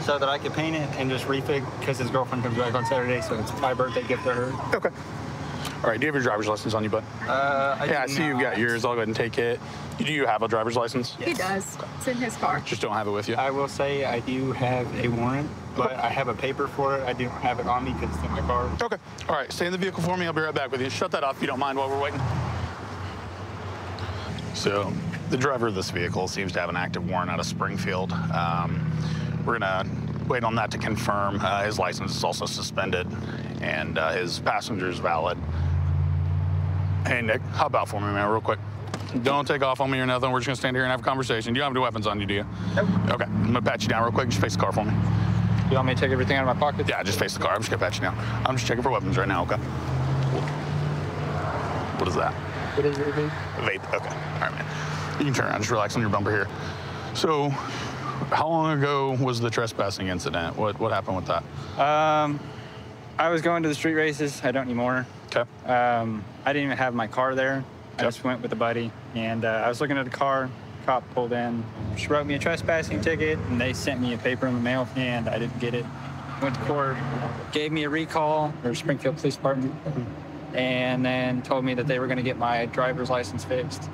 so that I could paint it and just refig because his girlfriend comes back on Saturday, so it's my birthday gift to her. Okay. All right, do you have your driver's license on you, bud? I see you've got yours. I'll go ahead and take it. Do you have a driver's license? He does. It's in his car. Just don't have it with you? I will say I do have a warrant, but I have a paper for it. I don't have it on me because it's in my car. Okay. All right, stay in the vehicle for me. I'll be right back with you. Shut that off if you don't mind while we're waiting. So the driver of this vehicle seems to have an active warrant out of Springfield. We're gonna wait on that to confirm. His license is also suspended and his passenger is valid. Hey, Nick, hop out for me, man, real quick. Don't take off on me or nothing. We're just gonna stand here and have a conversation. You don't have any weapons on you, do you? Nope. Okay, I'm gonna pat you down real quick. Just face the car for me. You want me to take everything out of my pocket? Yeah, just face the car. I'm just gonna pat you down. I'm just checking for weapons right now, okay? What is that? What is it, vape? Vape, okay. All right, man. You can turn around, just relax on your bumper here. So, how long ago was the trespassing incident? What happened with that? I was going to the street races. I don't anymore. Okay. I didn't even have my car there. I just went with a buddy, and I was looking at the car. Cop pulled in. She wrote me a trespassing ticket, and they sent me a paper in the mail, and I didn't get it. Went to court, gave me a recall, or Springfield Police Department, and then told me that they were going to get my driver's license fixed.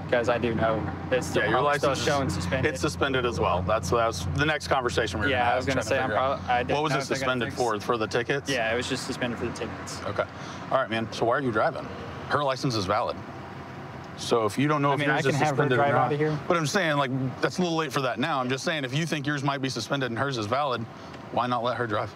Because I do know it's still, your license still showing suspended. It's suspended as well. That was the next conversation we were going to have. I was going to say, what was it suspended for? For the tickets? Yeah, it was just suspended for the tickets. Okay. All right, man. So why are you driving? Her license is valid. So if you don't know if yours is suspended or not, out of here. But I'm saying, like, that's a little late for that now. I'm just saying, if you think yours might be suspended and hers is valid, why not let her drive?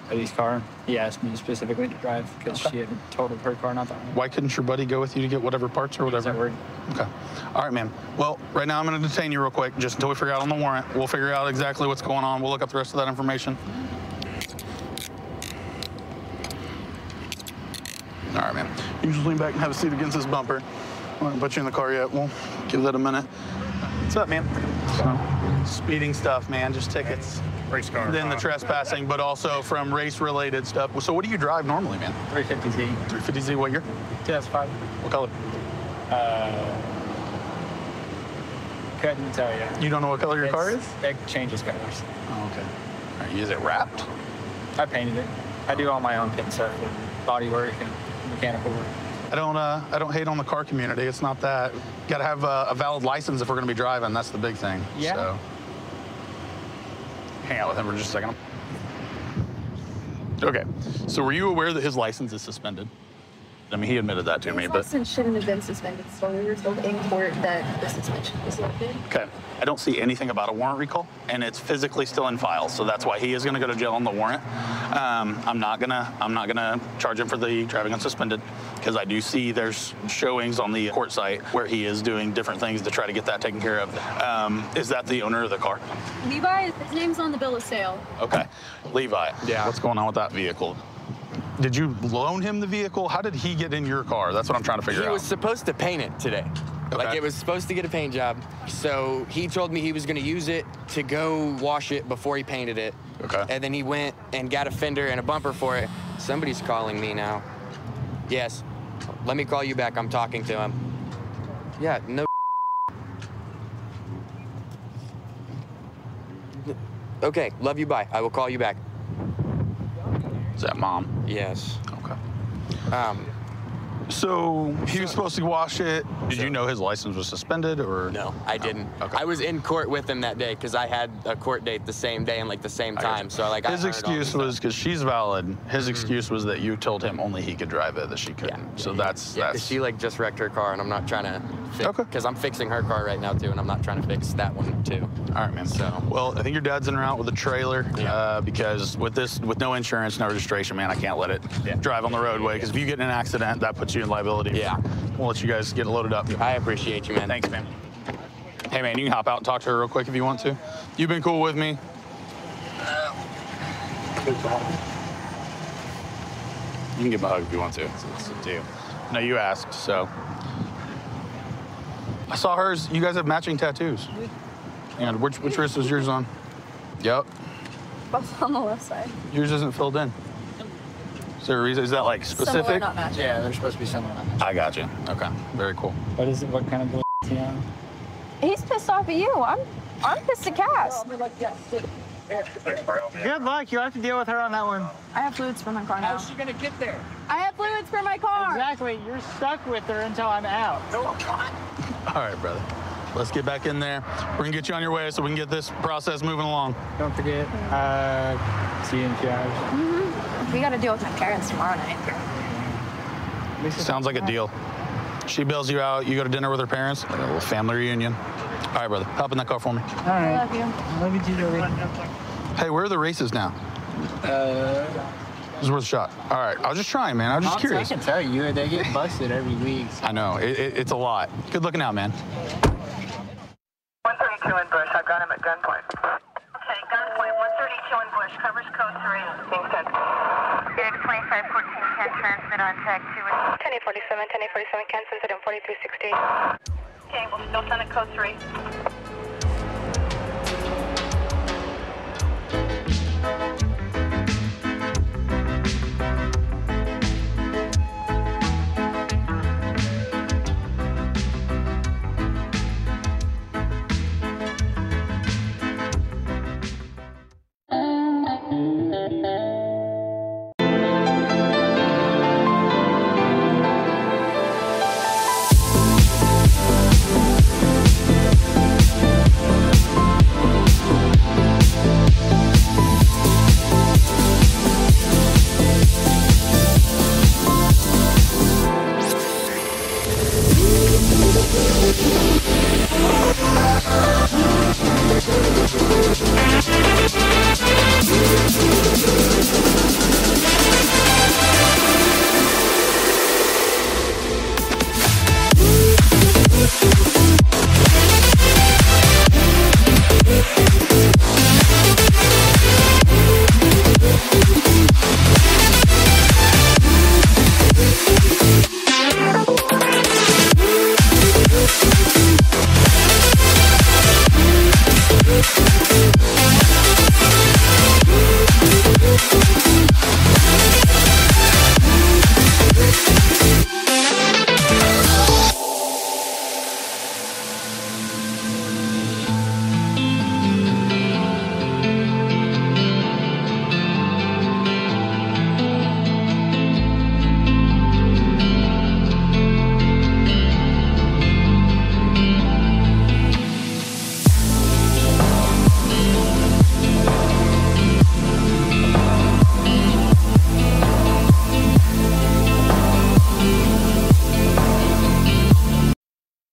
Buddy's car. He asked me specifically to drive because she had totaled her car, not that one. Why couldn't your buddy go with you to get whatever parts or whatever? Okay. All right, man. Well, right now I'm going to detain you real quick just until we figure out on the warrant. We'll figure out exactly what's going on. We'll look up the rest of that information. All right, man. You just lean back and have a seat against this bumper. I won't put you in the car yet. We'll give that a minute. What's up, man? Speeding stuff, man. Just tickets. Race car. Then the trespassing, but also from race-related stuff. So what do you drive normally, man? 350Z. 350Z, what year? 2005. What color? Couldn't tell you. You don't know what color your car is? It changes colors. Oh, okay. All right, is it wrapped? I painted it. I do all my own paint stuff, and body work and mechanical work. I don't hate on the car community. It's not that. Got to have a valid license if we're going to be driving. That's the big thing. Yeah. So. Hang out with him for just a second. Okay. So were you aware that his license is suspended? I mean, he admitted that to me, but... His license shouldn't have been suspended, so we were told in court that the suspension was lifted. Okay. I don't see anything about a warrant recall, and it's physically still in files, so that's why he is going to go to jail on the warrant. I'm not gonna charge him for the driving unsuspended, because I do see there's showings on the court site where he is doing different things to try to get that taken care of. Is that the owner of the car? Levi, his name's on the bill of sale. Okay. Levi. Yeah. What's going on with that vehicle? Did you loan him the vehicle? How did he get in your car? That's what I'm trying to figure out. He was supposed to paint it today. Okay. Like, it was supposed to get a paint job. So he told me he was going to use it to go wash it before he painted it. Okay. And then he went and got a fender and a bumper for it. Somebody's calling me now. Yes. Let me call you back. I'm talking to him. Yeah, no. Okay, love you, bye. I will call you back. Is that mom? Yes. Okay. So he was supposed to wash it. Did you know his license was suspended, or? No, I didn't. Okay. I was in court with him that day because I had a court date the same day and like the same time. So like his excuse was because she's valid. His excuse was that you told him only he could drive it, that she couldn't. Yeah. So that's. She like just wrecked her car, and I'm not trying to. Because I'm fixing her car right now too, and I'm not trying to fix that one too. All right, man. So. Well, I think your dad's en route with a trailer because with no insurance, no registration, man, I can't let it drive on the roadway because if you get in an accident, that puts you in liability. Yeah. We'll let you guys get loaded up. I appreciate you, man. Thanks, man. Hey, man, you can hop out and talk to her real quick if you want to. You've been cool with me. You can give me a hug if you want to. It's up to you. No, you asked, so. I saw hers. You guys have matching tattoos. And which wrist is yours on? Yep. Both on the left side. Yours isn't filled in. Is there a reason? Is that like specific? Similar, not matching. Yeah, they're supposed to be similar. I got you. Okay, very cool. What is it? What kind of bull is he on? He's pissed off at you. I'm pissed at Cass. Good luck. You have to deal with her on that one. I have fluids for my car now. How's she gonna get there? I have fluids for my car. Exactly. You're stuck with her until I'm out. No, I'm not. All right, brother. Let's get back in there. We're gonna get you on your way so we can get this process moving along. Don't forget, see you in 2 hours. We got to deal with my parents tomorrow night. Sounds like a deal. She bails you out, you go to dinner with her parents, like a little family reunion. All right, brother, hop in that car for me. All right. I love you. Love you too, Joey. Hey, where are the races now? It's worth a shot. All right, I was just trying, man. I was just curious. I can tell you, they get busted every week. I know, it's a lot. Good looking out, man. 132 in Bush. I've got him at gunpoint. Okay, gunpoint. 132 in Bush. Covers code 3. Being sent. Big 2514 can transmit on tag 2. 1047, 1047, can send it in 4360. Okay, we'll still send it code 3.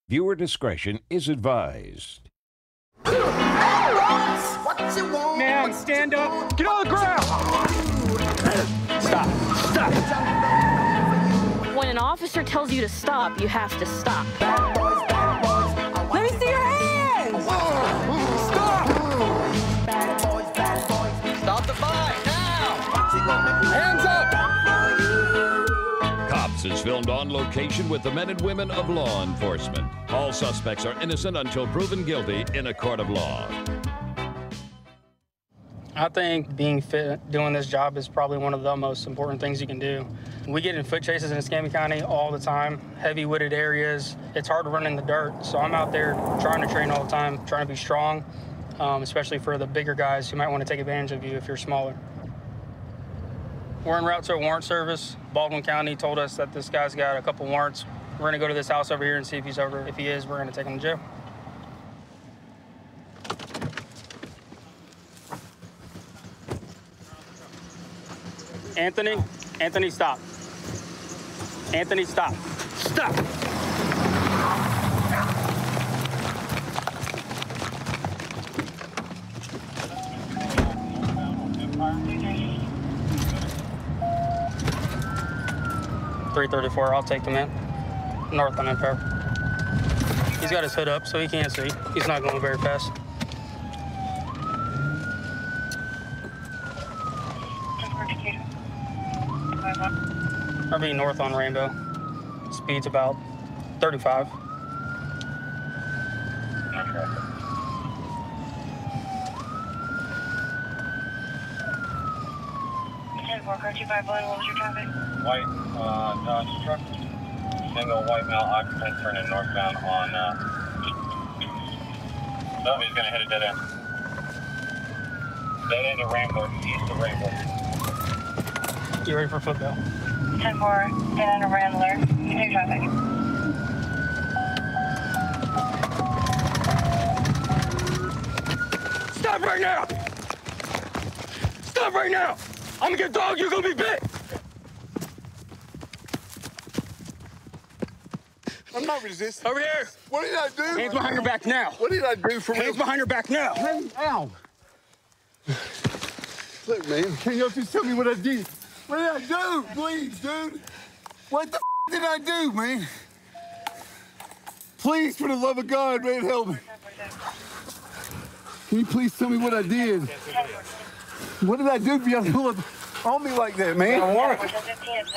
Viewer discretion is advised. Man, stand up. Get on the ground. Stop. Stop. When an officer tells you to stop, you have to stop. Let me see your hands. Stop! Stop the fight now! Hands up! Cops is filmed on location with the men and women of law enforcement. All suspects are innocent until proven guilty in a court of law. I think being fit doing this job is probably one of the most important things you can do. We get in foot chases in Escambia County all the time, heavy wooded areas. It's hard to run in the dirt, so I'm out there trying to train all the time, trying to be strong, especially for the bigger guys who might want to take advantage of you if you're smaller. We're en route to a warrant service. Baldwin County told us that this guy's got a couple warrants. We're gonna go to this house over here and see if he's over. If he is, we're gonna take him to jail. Anthony, stop. Anthony, stop. Stop! .334, I'll take the man. North on Empire. He's got his hood up, so he can't see. He's not going very fast. I'll be north on Rainbow. Speed's about 35. Car 251, what was your traffic? White Dodge truck, single white male occupant turning northbound on, oh, he's gonna hit a dead end. Dead end of Rainbow, east of Rainbow. You ready for football? 10-4, dead end of Rambler, continue traffic. Stop right now! Stop right now! I'm gonna get dog, you're gonna be bit! I'm not resisting. Over here! What did I do? Hands behind your back now! What did I do for Hands behind your back now! Hey, ow! Look, man, can you just tell me what I did? What did I do? Please, dude. What the did I do, man? Please, for the love of God, man, help me. Can you please tell me what I did? What did I do for you to pull up on me like that, man?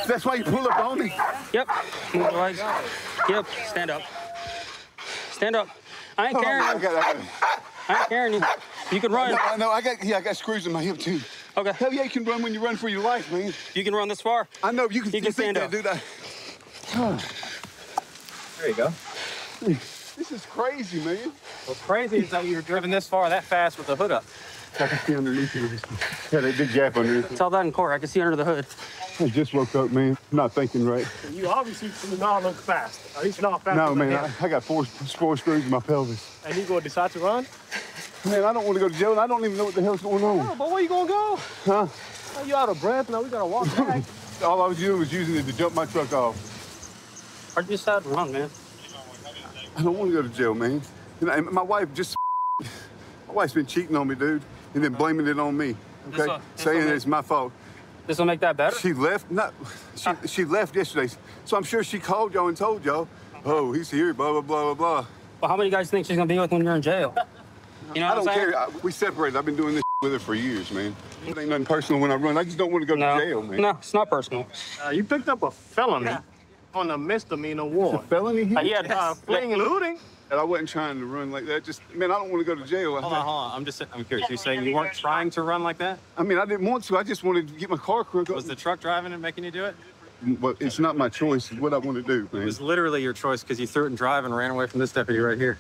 That's why you pull up on me? Yep. Move the legs. Yep. Stand up. Stand up. I ain't carrying you. I ain't carrying you. You can run. No, I got screws in my hip, too. Okay. Hell yeah, you can run when you run for your life, man. You can run this far. I know, you can stand up. Dude. There you go. This is crazy, man. What's crazy is that you're driven this far that fast with the hood up. I can see underneath you. Yeah, that big gap underneath. It's all that in court. I can see under the hood. I just woke up, man. I'm not thinking right. You obviously do not look fast. At least not fast. No, man, I got four screws in my pelvis. And you gonna decide to run? Man, I don't want to go to jail, and I don't even know what the hell's going on. No, but where you gonna go? Huh? Oh, you out of breath? Now we gotta walk back. All I was doing was using it to jump my truck off. I just had to run, man. I don't want to go to jail, man. And my wife just... My wife's been cheating on me, dude, and then blaming it on me, okay? Saying it's my fault. This will make that better? She left, she left yesterday. So I'm sure she called y'all and told y'all, oh, he's here, blah, blah, blah, blah, blah. Well, how many guys think she's gonna be with when you're in jail? You know I what don't I'm saying? care. We separated. I've been doing this with her for years, man. It ain't nothing personal when I run. I just don't want to go to jail, man. No, it's not personal. You picked up a felony on a misdemeanor warrant. A felony? Yeah, fleeing and looting. And I wasn't trying to run like that. Just, man, I don't want to go to jail. Hold on. I'm curious. You're saying you weren't trying to run like that? I mean, I didn't want to. I just wanted to get my car crooked. Was the truck driving and making you do it? Well, it's not my choice. It's what I want to do, man. It was literally your choice because you threw it in drive and ran away from this deputy right here.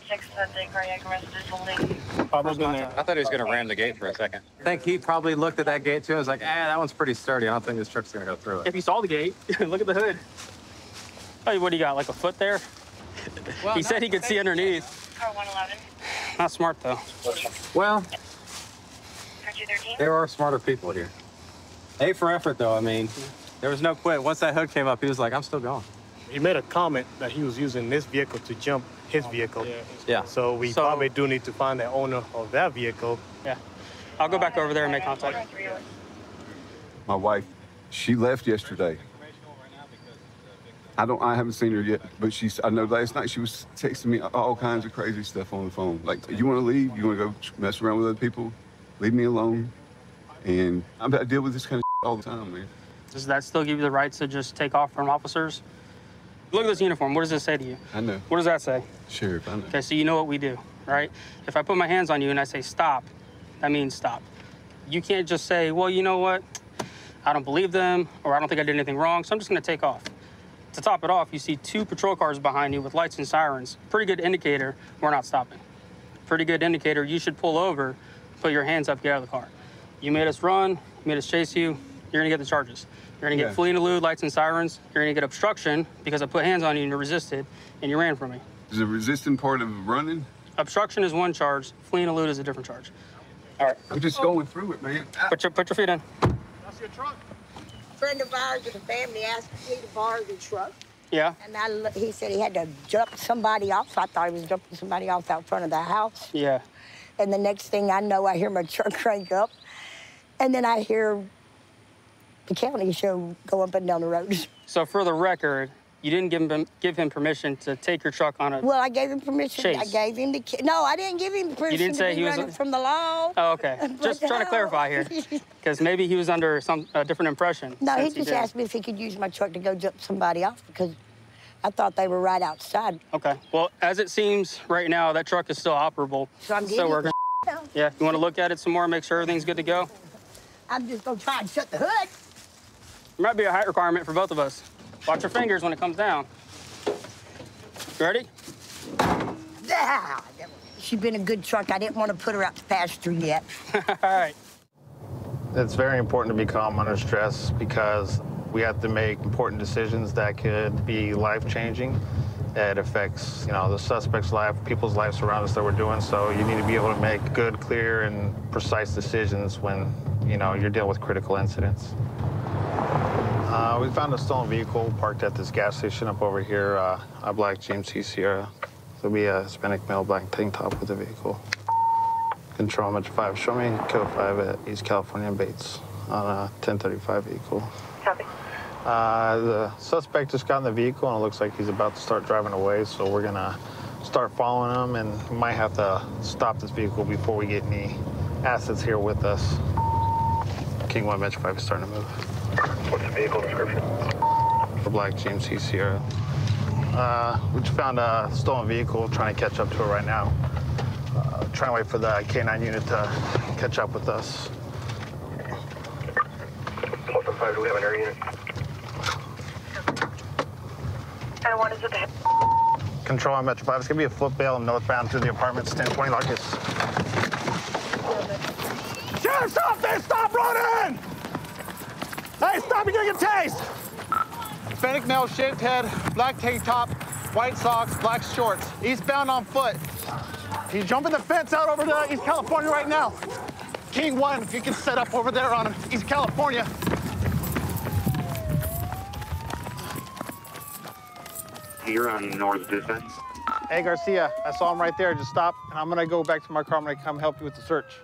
Probably been there. I thought he was going to ram the gate for a second. I think he probably looked at that gate too. I was like, that one's pretty sturdy. I don't think this truck's going to go through it. If you saw the gate, look at the hood. Hey, what do you got, like a foot there? Well, he said he could see underneath. Car 111. Not smart, though. Well, Car 213. there are smarter people here. A for effort, though. I mean, there was no quit. Once that hood came up, he was like, I'm still going. He made a comment that he was using this vehicle to jump his vehicle. Yeah. So we probably do need to find the owner of that vehicle. Yeah. I'll go back over there and make contact. My wife, she left yesterday. I haven't seen her yet, but I know last night she was texting me all kinds of crazy stuff on the phone. Like, you want to leave? You want to go mess around with other people? Leave me alone. And I deal with this kind of all the time, man. Does that still give you the right to just take off from officers? Look at this uniform. What does this say to you? I know. What does that say? Sheriff, I know. Okay, so you know what we do, right? If I put my hands on you and I say stop, that means stop. You can't just say, well, you know what? I don't believe them, or I don't think I did anything wrong, so I'm just gonna take off. To top it off, you see 2 patrol cars behind you with lights and sirens. Pretty good indicator we're not stopping. Pretty good indicator you should pull over, put your hands up, get out of the car. You made us run, you made us chase you, you're gonna get the charges. You're gonna get flee and elude, lights and sirens. You're gonna get obstruction because I put hands on you and you resisted and you ran from me. Is the resisting part of running? Obstruction is one charge, flee and elude is a different charge. All right. I'm just going through it, man. Put your feet in. That's your truck. A friend of ours in the family asked me to borrow the truck. Yeah. And he said he had to jump somebody off. I thought he was jumping somebody off out front of the house. Yeah. And the next thing I know, I hear my truck crank up. And then I hear the county show go up and down the road. So for the record, you didn't give him permission to take your truck on a Well, I gave him permission. chase. I gave him the No, I didn't give him permission You didn't say to be he was running from the law. Oh, okay. Just trying to clarify here, because maybe he was under a different impression. No, he since just did. asked me if he could use my truck to go jump somebody off because I thought they were right outside. Okay. Well, as it seems right now, that truck is still operable. So I'm getting we're gonna. Yeah. You want to look at it some more, make sure everything's good to go? I'm just gonna try and shut the hood. There might be a height requirement for both of us. Watch your fingers when it comes down. You ready? Ah, she's been a good truck. I didn't want to put her out to pasture yet. All right. It's very important to be calm under stress because we have to make important decisions that could be life-changing. It affects, the suspect's life, people's lives around us that we're doing. So you need to be able to make good, clear, and precise decisions when, you're dealing with critical incidents. We found a stolen vehicle parked at this gas station up over here, a black GMC Sierra. There'll be a Hispanic male black tank top with the vehicle. Control Metro 5, show me Kill 5 at East California and Bates on a 1035 vehicle. Copy. The suspect just got in the vehicle and it looks like he's about to start driving away, so we're gonna start following him and we might have to stop this vehicle before we get any assets here with us. King 1 Metro 5 is starting to move. What's the vehicle description? The black GMC Sierra. We just found a stolen vehicle, trying to catch up to it right now. Trying to wait for the K9 unit to catch up with us. Plus 5, do we have an air unit? And what is it? Control on Metro 5. It's going to be a foot bail northbound through the apartments, 1020 Larkus. Sheriff's office, stop running! Hey, stop, you're gonna get tased! Hispanic male, shaved head, black tank top, white socks, black shorts, eastbound on foot. He's jumping the fence out over to East California right now. King 1, if you can set up over there on East California. You're on North Dispatch. Hey, Garcia, I saw him right there. Just stop, and I'm gonna go back to my car. I'm gonna come help you with the search.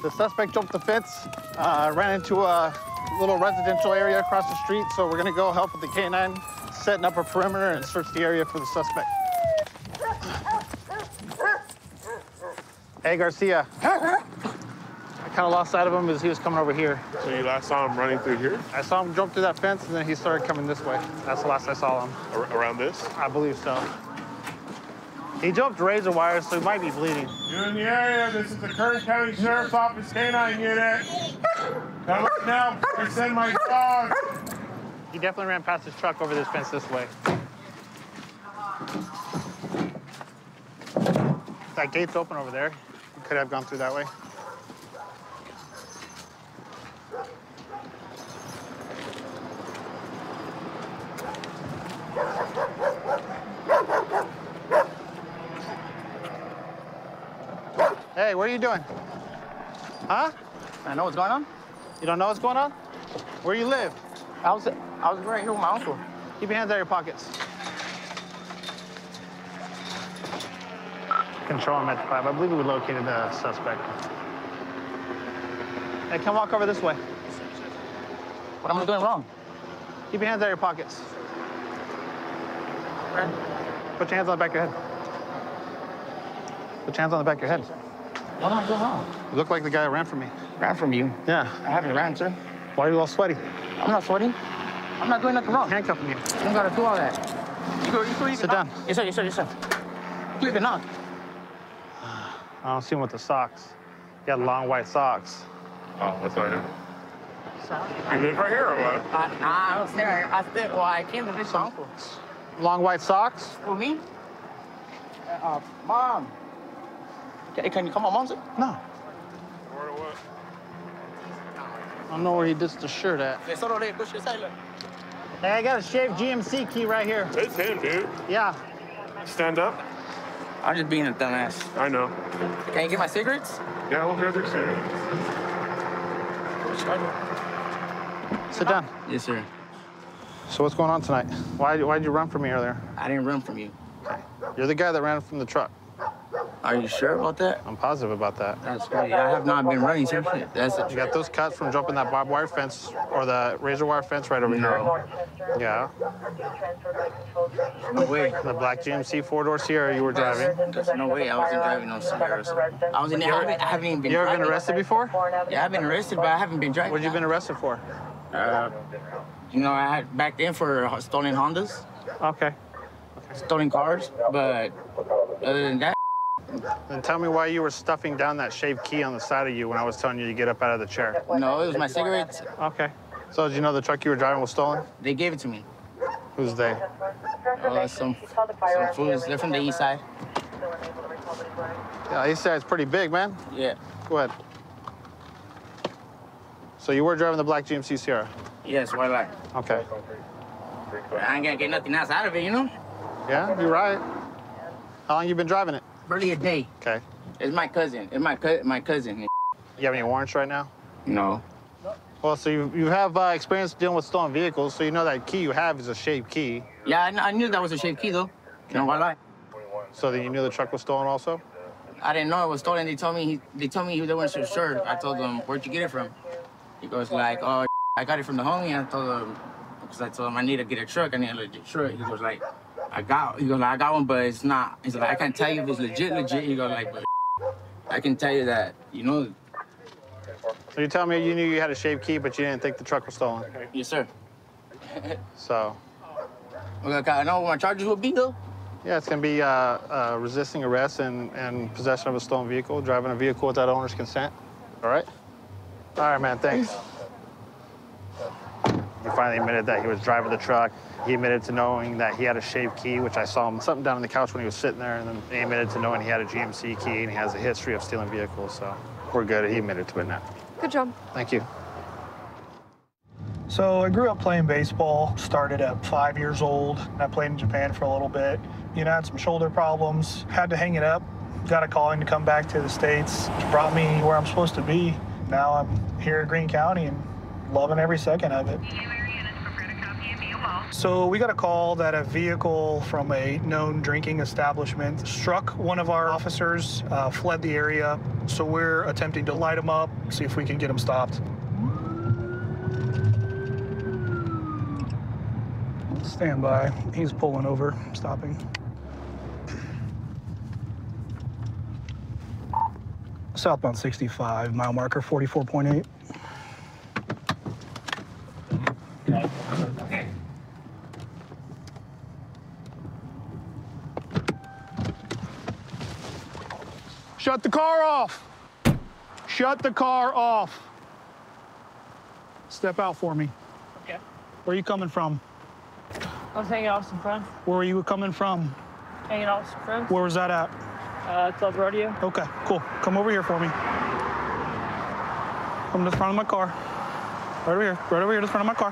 The suspect jumped the fence, ran into a little residential area across the street, so we're gonna go help with the K9, setting up a perimeter and search the area for the suspect. Hey, Garcia. I kind of lost sight of him as he was coming over here. So you last saw him running through here? I saw him jump through that fence, and then he started coming this way. That's the last I saw him. Around this? I believe so. He jumped razor wires, so he might be bleeding. You're in the area. This is the Kern County Sheriff's Office K9 unit. Come up now before I send my dog. He definitely ran past his truck over this fence this way. That gate's open over there. He could have gone through that way. Hey, what are you doing? Huh? I know what's going on. You don't know what's going on? Where you live? I was right here with my uncle. Keep your hands out of your pockets. Control him at 5. I believe we located the suspect. Hey, come walk over this way. What am I doing wrong? Keep your hands out of your pockets. Put your hands on the back of your head. Put your hands on the back of your head. What am I doing wrong? You look like the guy that ran from me. Ran from you? Yeah. I haven't ran, sir. Why are you all sweaty? I'm not sweaty. I'm not doing nothing wrong. Handcuffing you. You don't gotta do all that. Sit down. Yes, sir, yes, sir, yes, sir. Leave it on. I don't see him with the socks. He got long white socks. Oh, what's on here? You live right here or what? I don't stay right here. Well, I came to this uncle. Long white socks? For me? Mom. Can you come on, Mom? No. I don't know where he did the shirt at. Hey, I got a shaved GMC key right here. It's him, dude. Yeah. Stand up. I'm just being a dumbass. I know. Can you get my cigarettes? Yeah, we'll grab your cigarettes. Sit down. Yes, sir. So what's going on tonight? Why'd you run from me earlier? I didn't run from you. You're the guy that ran from the truck. Are you sure about that? I'm positive about that. That's right. I have not been running, sir. That's it. You got those cuts from jumping that barbed wire fence or the razor wire fence right over here. Yeah. No way. The black GMC four-door Sierra you were driving. There's no way. I wasn't driving no Sierra. I was in there. I haven't even been. You ever been arrested before? Yeah, I've been arrested, but I haven't been driving. What have you been arrested for? You know, I had back then for stolen Hondas. Okay. Stolen cars, but other than that. Then tell me why you were stuffing down that shaved key on the side of you when I was telling you to get up out of the chair. No, it was my cigarettes. Okay. So did you know the truck you were driving was stolen? They gave it to me. Who's they? Some fools. They're from the east side. Yeah, east side's pretty big, man. Yeah. Go ahead. So you were driving the black GMC Sierra? Yes, why lie? Okay. I ain't gonna get nothing else out of it, you know? Yeah, you're right. How long you been driving it? Barely a day. Okay. It's my cousin. It's my cousin. You have any warrants right now? No. Well, so you have experience dealing with stolen vehicles, so you know that key you have is a shaved key. Yeah, I knew that was a shaved key, though. You know why lie? So then you knew the truck was stolen also? I didn't know it was stolen. They told me they weren't so sure. I told them, where'd you get it from? He goes like, oh, I got it from the homie. I told him, because I told him I need to get a truck. I need a legit truck. He goes like, I got one, but it's not. He's like, I can't tell you if it's legit. He goes like, but I can tell you that, you know. So you tell me you knew you had a shaved key, but you didn't think the truck was stolen? Yes, sir. So? Well, I know what my charges would be, though. Yeah, it's going to be resisting arrest and possession of a stolen vehicle, driving a vehicle without owner's consent. All right? All right, man, thanks. He finally admitted that he was driving the truck. He admitted to knowing that he had a shaved key, which I saw him something down on the couch when he was sitting there, and then he admitted to knowing he had a GMC key and he has a history of stealing vehicles, so we're good. He admitted to it now. Good job. Thank you. So I grew up playing baseball, started at 5 years old. I played in Japan for a little bit. You know, I had some shoulder problems, had to hang it up, got a calling to come back to the States, which brought me where I'm supposed to be. Now I'm here in Greene County and loving every second of it. So we got a call that a vehicle from a known drinking establishment struck one of our officers, fled the area. So we're attempting to light him up, see if we can get him stopped. Stand by. He's pulling over, stopping. Southbound 65, mile marker 44.8. Shut the car off. Shut the car off. Step out for me. Okay. Where are you coming from? I was hanging out with some friends. Where are you coming from? Hanging out with some friends. Where was that at? Club Rodeo. Okay, cool. Come over here for me. Come to the front of my car. Right over here, to the front of my car.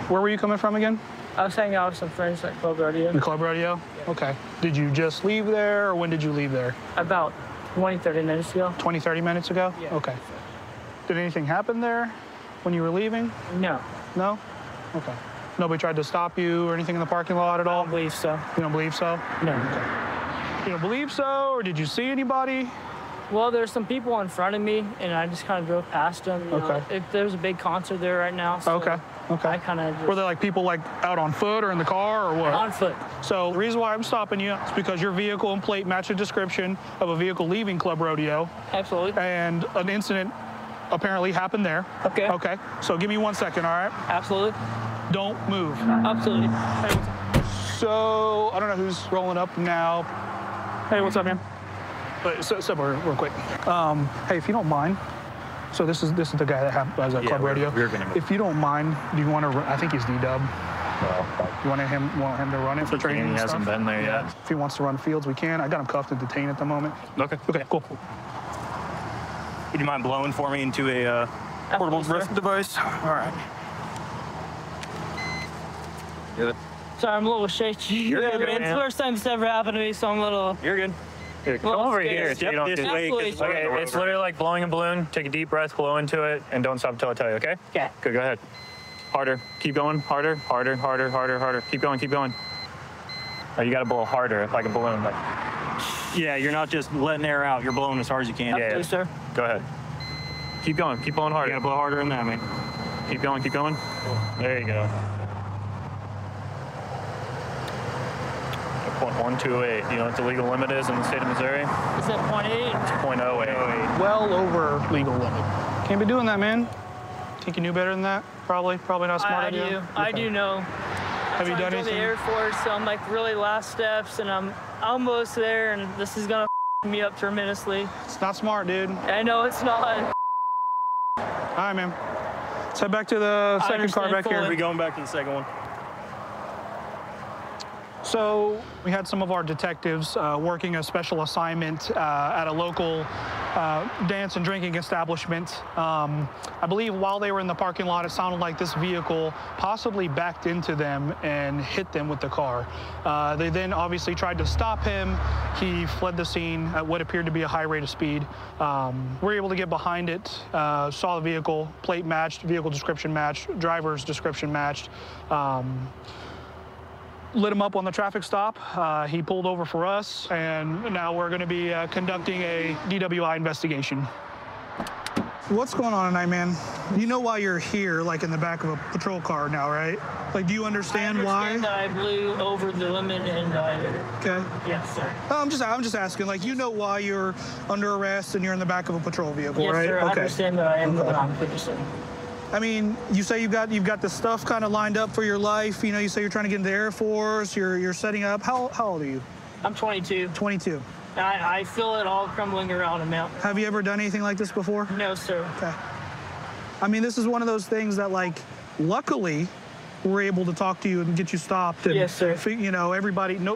Where were you coming from again? I was hanging out with some friends at Club Rodeo. The Club Rodeo? Yeah. Okay. Did you just leave there, or when did you leave there? About 20, 30 minutes ago. 20, 30 minutes ago? Yeah. Okay. Did anything happen there when you were leaving? No. No? Okay. Nobody tried to stop you or anything in the parking lot at all? I don't believe so. You don't believe so? No. Okay. You don't believe so, or did you see anybody? Well, there's some people in front of me, and I just kind of drove past them. You know, there's a big concert there right now. So Okay. I kind of Were there like people like out on foot or in the car or what? On foot. So the reason why I'm stopping you is because your vehicle and plate match a description of a vehicle leaving Club Rodeo. Absolutely. And an incident apparently happened there. Okay. Okay. So give me 1 second, all right? Absolutely. Don't move. Absolutely. So I don't know who's rolling up now. Hey, what's up, man? But so real quick. Hey, if you don't mind. So this is the guy that has a Club Rodeo. If you don't mind, do you want to? I think he's D-Dub. You want him to run it for training? He hasn't been there yet. If he wants to run fields, we can. I got him cuffed and detained at the moment. Okay. Okay. Cool. Would you mind blowing for me into a portable breath device? All right. Good. Sorry, I'm a little shaky. You're good, It's the first time it's ever happened to me, so I'm a a little. You're good. Here, come over here. So you don't this way. Okay, it's literally like blowing a balloon. Take a deep breath, blow into it, and don't stop until I tell you, okay? Okay. Good, go ahead. Harder. Keep going. Harder, harder, harder, harder, harder. Keep going, keep going. Oh, you got to blow harder, like a balloon. Like. Yeah, you're not just letting air out. You're blowing as hard as you can. Absolutely, sir. Go ahead. Keep going. Keep blowing harder. You got to blow harder than that, man. Keep going, keep going. There you go. 0.128. Do you know what the legal limit is in the state of Missouri? Is that 0.8? It's 0.08. Well over legal limit. Can't be doing that, man. Think you knew better than that? Probably not smart I idea. do. Okay. I do know. Have you done I'm in anything? the Air Force, so I'm like really last steps, and I'm almost there, and this is gonna me up tremendously. It's not smart, dude. I know it's not. All right, man. Let's head back to the second car back here. We're going back to the second one. So we had some of our detectives working a special assignment at a local dance and drinking establishment. I believe while they were in the parking lot, it sounded like this vehicle possibly backed into them and hit them with the car. They then obviously tried to stop him. He fled the scene at what appeared to be a high rate of speed. We were able to get behind it, saw the vehicle, plate matched, vehicle description matched, driver's description matched. Lit him up on the traffic stop. He pulled over for us, and now we're going to be conducting a DWI investigation. What's going on tonight, man? You know why you're here, like in the back of a patrol car now, right? Like, do you understand why? That I blew over the limit and Okay. Yes, sir. I'm just asking. Like, you know why you're under arrest and you're in the back of a patrol vehicle, yes, right? Sir. Okay. I understand that I am going on 50%. I mean, you say you've got this stuff kind of lined up for your life. You know, you say you're trying to get into the Air Force. You're setting up. How old are you? I'm 22. 22. I feel it all crumbling around him now. Have you ever done anything like this before? No, sir. Okay. I mean, this is one of those things that, like, luckily, we're able to talk to you and get you stopped. And, yes, sir. You know,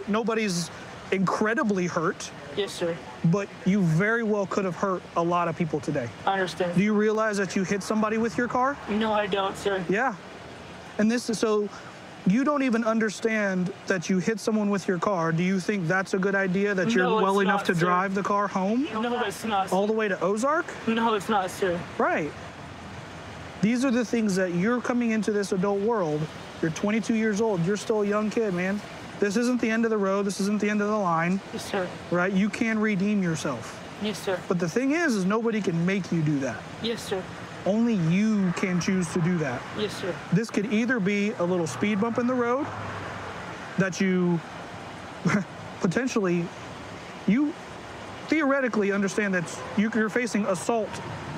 nobody's incredibly hurt. Yes, sir. But you very well could have hurt a lot of people today. I understand. Do you realize that you hit somebody with your car? No, I don't, sir. Yeah. And so you don't even understand that you hit someone with your car. Do you think that's a good idea, that you're well enough to drive the car home? No, it's not, sir. All the way to Ozark? No, it's not, sir. Right. These are the things that you're coming into this adult world. You're 22 years old. You're still a young kid, man. This isn't the end of the road. This isn't the end of the line. Yes, sir. Right? You can redeem yourself. Yes, sir. But the thing is nobody can make you do that. Yes, sir. Only you can choose to do that. Yes, sir. This could either be a little speed bump in the road that you potentially, you theoretically understand that you're facing assault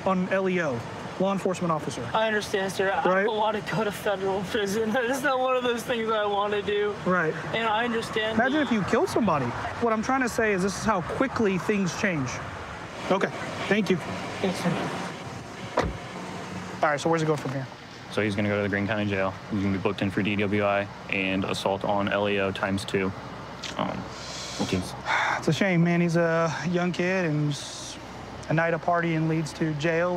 on LEO, law enforcement officer. I understand, sir. Right? I don't want to go to federal prison. It's not one of those things that I want to do. Right. And I understand. Imagine if you killed somebody. What I'm trying to say is this is how quickly things change. Okay. Thank you. Thanks, sir. All right, so where's it go from here? So he's going to go to the Greene County Jail. He's going to be booked in for DWI and assault on LEO ×2. It's a shame, man. He's a young kid, and a night of partying leads to jail.